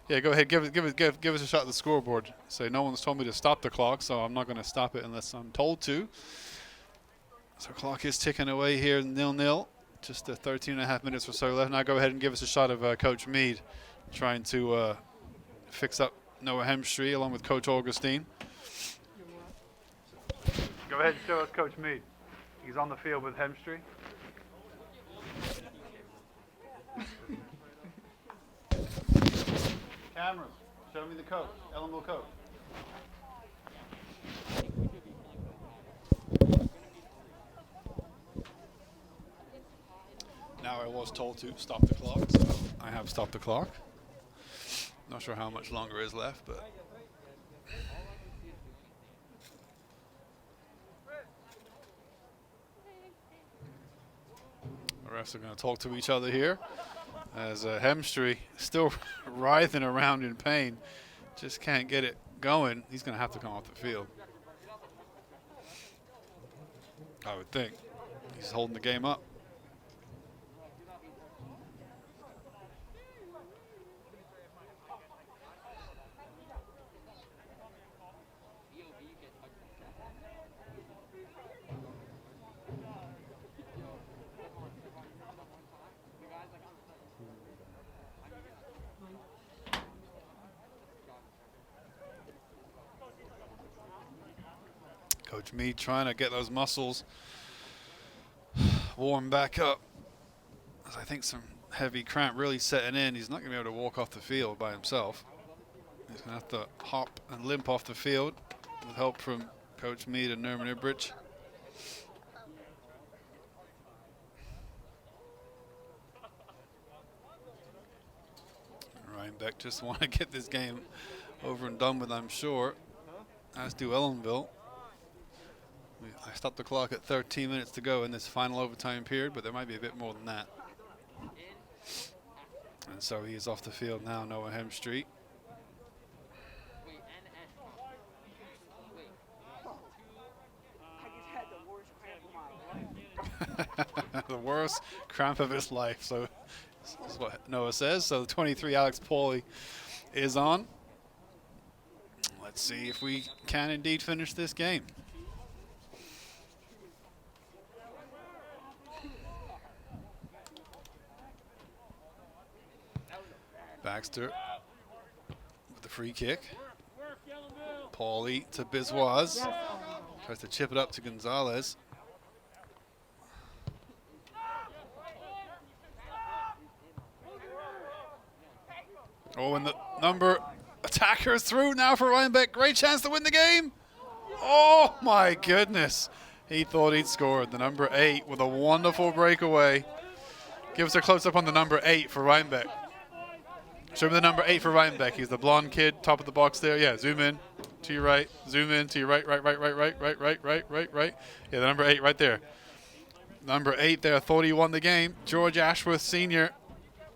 Yeah, go ahead. Give us a shot at the scoreboard. So no one's told me to stop the clock, so I'm not going to stop it unless I'm told to. So clock is ticking away here, 0-0. Just 13 and a half minutes or so left. Now go ahead and give us a shot of Coach Mead trying to fix up Noah Hemstree along with Coach Augustine. Go ahead and show us Coach Mead. He's on the field with Hemstree. Cameras, show me the coach, Ellenville coach. Now I was told to stop the clock, so I have stopped the clock. Not sure how much longer is left, but the refs are going to talk to each other here as Hemstree still writhing around in pain, just can't get it going. He's going to have to come off the field, I would think. He's holding the game up. Coach Mead trying to get those muscles warm back up. As I think some heavy cramp really setting in. He's not going to be able to walk off the field by himself. He's going to have to hop and limp off the field with help from Coach Mead and Nerman Ibrich. Rhinebeck just want to get this game over and done with, I'm sure, as do Ellenville. I stopped the clock at 13 minutes to go in this final overtime period, but there might be a bit more than that. And so he is off the field now, Noah Hemstree. The worst cramp of his life. So that's what Noah says. So the 23, Alex Pauly, is on. Let's see if we can indeed finish this game. Baxter with the free kick. Pauly to Biswas. Tries to chip it up to Gonzalez. Oh, and the number attacker is through now for Rhinebeck. Great chance to win the game. Oh my goodness. He thought he'd scored. The number 8 with a wonderful breakaway. Give us a close-up on the number 8 for Rhinebeck. Show me the number 8 for Rhinebeck. He's the blonde kid, top of the box there. Yeah, zoom in to your right. Zoom in to your right. Yeah, the number 8 right there. Number 8 there, thought he won the game. George Ashworth Sr.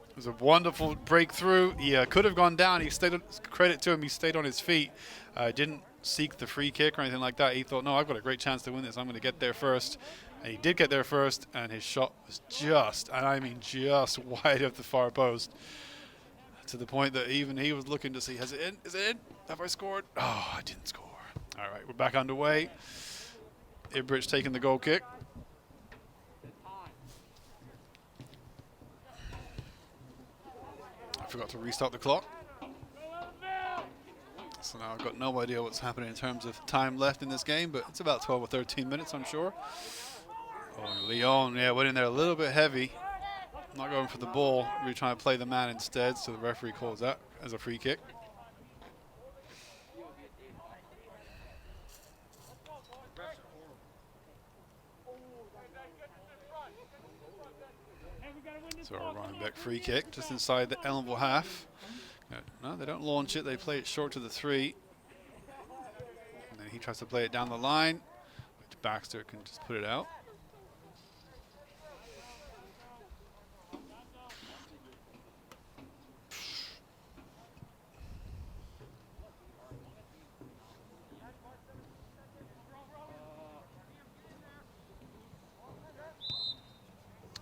It was a wonderful breakthrough. He could have gone down. He stayed. Credit to him, he stayed on his feet. Didn't seek the free kick or anything like that. He thought, no, I've got a great chance to win this. I'm going to get there first. And he did get there first, and his shot was just, and I mean just wide of the far post. To the point that even he was looking to see, is it in? Is it in? Have I scored? Oh, I didn't score. All right, we're back underway. Ibrich taking the goal kick. I forgot to restart the clock. So now I've got no idea what's happening in terms of time left in this game, but it's about 12 or 13 minutes, I'm sure. Oh, Leon, yeah, went in there a little bit heavy. Not going for the ball, really trying to play the man instead, so the referee calls that as a free kick. So a Rhinebeck free kick just inside the Ellenville half. No, they don't launch it, they play it short to the 3. And then he tries to play it down the line, which Baxter can just put it out.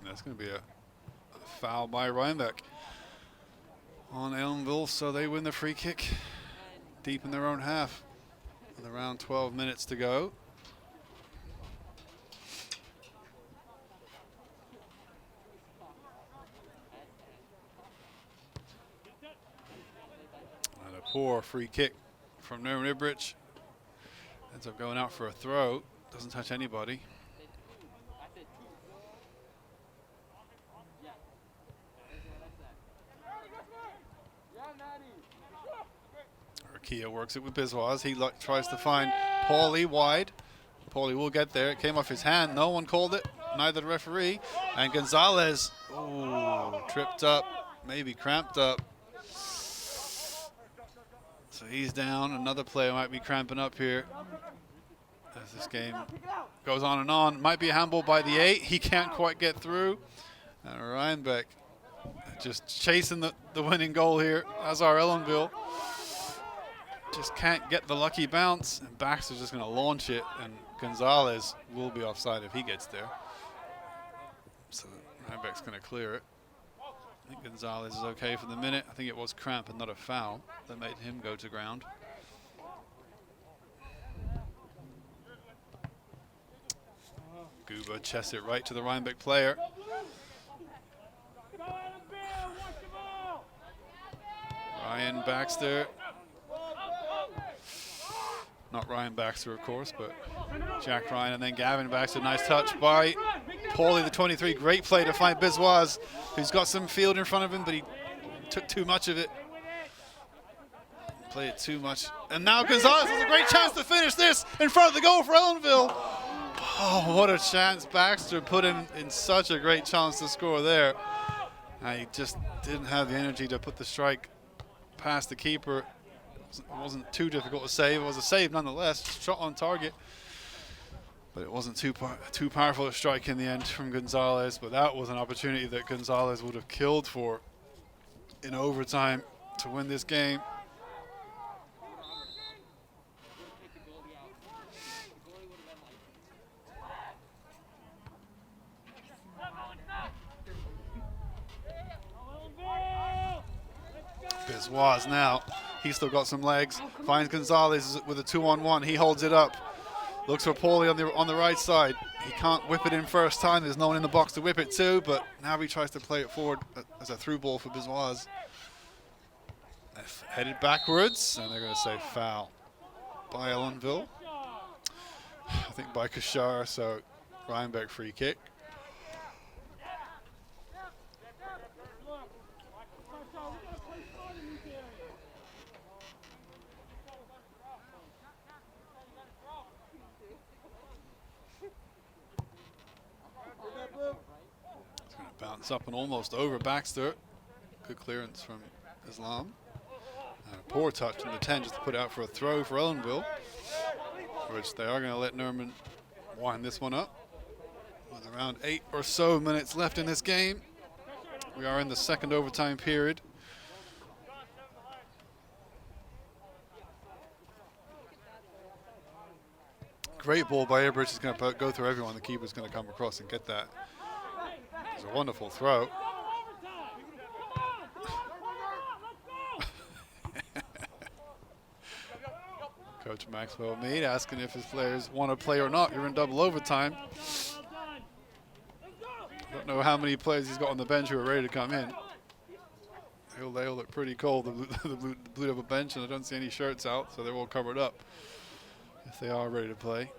That's going to be a foul by Rhinebeck on Ellenville, so they win the free kick deep in their own half with around 12 minutes to go. And a poor free kick from Rhinebeck. Ends up going out for a throw. Doesn't touch anybody. Kia works it with Biswas. He tries to find Paulie wide. Paulie will get there. It came off his hand. No one called it. Neither the referee. And Gonzalez, tripped up, maybe cramped up. So he's down. Another player might be cramping up here as this game goes on and on. Might be a handball by the 8. He can't quite get through. And Rhinebeck just chasing the winning goal here, as are Ellenville. Just can't get the lucky bounce, and Baxter's just going to launch it, and Gonzalez will be offside if he gets there. So Rhinebeck's going to clear it. I think Gonzalez is okay for the minute. I think it was cramp and not a foul that made him go to ground. Guba chests it right to the Rhinebeck player. Ryan Baxter. Not Ryan Baxter, of course, but Jack Ryan, and then Gavin Baxter. Nice touch by Paulie, the 23. Great play to find Biswas, who's got some field in front of him, but he took too much of it. Played it too much. And now Gonzalez has a great chance to finish this in front of the goal for Ellenville. Oh, what a chance. Baxter put him in such a great chance to score there. And he just didn't have the energy to put the strike past the keeper. It wasn't too difficult to save. It was a save nonetheless, shot on target. But it wasn't too powerful a strike in the end from Gonzalez. But that was an opportunity that Gonzalez would have killed for in overtime to win this game. Biswas now. He's still got some legs. Finds Gonzalez with a 2-on-1. He holds it up. Looks for Paulie on the right side. He can't whip it in first time. There's no one in the box to whip it to, but now he tries to play it forward as a through ball for Biswas. Headed backwards, and they're going to say foul by Ellenville. I think by Kashar, so Rhinebeck free kick. Bounce up and almost over Baxter. Good clearance from Islam. And a poor touch from the 10 just to put out for a throw for Ellenville, which they are going to let Nerman wind this one up. With around 8 or so minutes left in this game. We are in the second overtime period. Great ball by Airbridge. He's going to go through everyone. The keeper's going to come across and get that. It's a wonderful throw. Coach Maxwell Meade asking if his players want to play or not. You're in double overtime. I don't know how many players he's got on the bench who are ready to come in. They all look pretty cold, the blue double bench, and I don't see any shirts out, so they're all covered up if they are ready to play.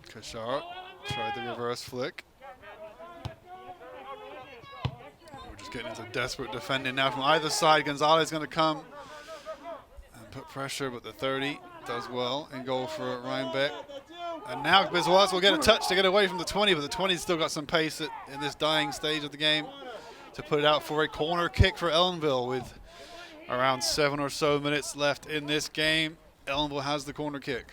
Kashar tried the reverse flick. We're just getting into desperate defending now from either side. Gonzalez is going to come and put pressure, but the 30 does well and goal for Rhinebeck. And now Biswas will get a touch to get away from the 20, but the 20's still got some pace in this dying stage of the game to put it out for a corner kick for Ellenville with around 7 or so minutes left in this game. Ellenville has the corner kick.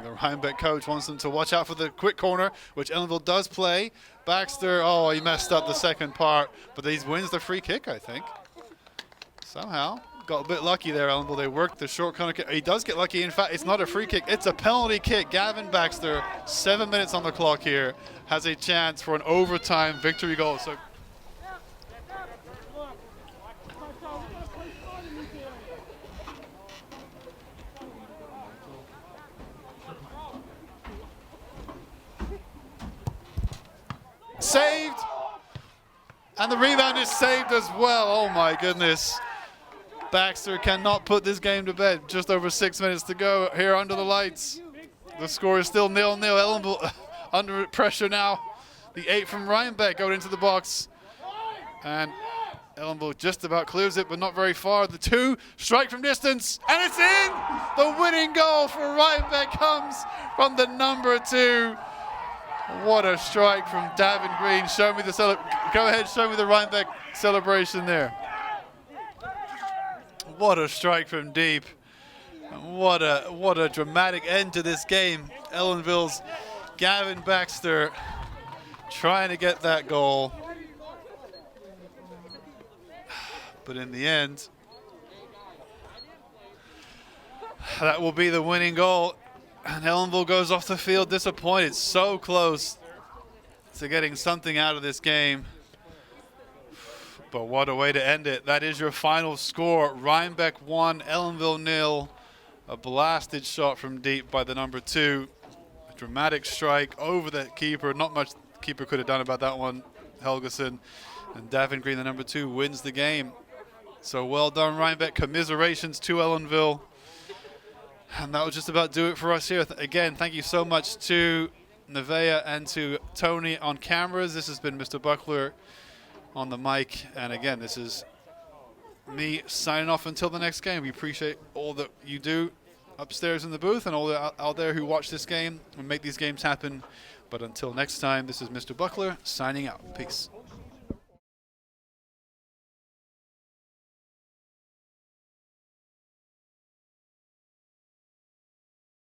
The Rhinebeck coach wants them to watch out for the quick corner, which Ellenville does play. Baxter, he messed up the second part, but he wins the free kick, I think. Somehow. got a bit lucky there, Ellenville. They worked the short corner kick. He does get lucky. In fact, it's not a free kick. It's a penalty kick. Gavin Baxter, 7 minutes on the clock here, has a chance for an overtime victory goal. So saved. And the rebound is saved as well. Oh my goodness. Baxter cannot put this game to bed. Just over 6 minutes to go here under the lights. The score is still 0-0. Ellenville under pressure now. The 8 from Rhinebeck going into the box. And Ellenville just about clears it, but not very far. The 2, strike from distance, and it's in! The winning goal for Rhinebeck comes from the number 2. What a strike from Davin Green. Show me the go ahead, show me the Rhinebeck celebration there. What a strike from deep. What a dramatic end to this game. Ellenville's Gavin Baxter trying to get that goal. But in the end, that will be the winning goal. And Ellenville goes off the field disappointed. So close to getting something out of this game. But what a way to end it. That is your final score. Rhinebeck 1, Ellenville 0. A blasted shot from deep by the number 2. A dramatic strike over the keeper. Not much the keeper could have done about that one, Helgeson. And Davin Green, the number 2, wins the game. So well done, Rhinebeck. Commiserations to Ellenville. And that will just about do it for us here. Again, thank you so much to Nevaeh and to Tony on cameras. This has been Mr. Buckler on the mic. And again, this is me signing off until the next game. We appreciate all that you do upstairs in the booth and all out there who watch this game and make these games happen. But until next time, this is Mr. Buckler signing out. Peace.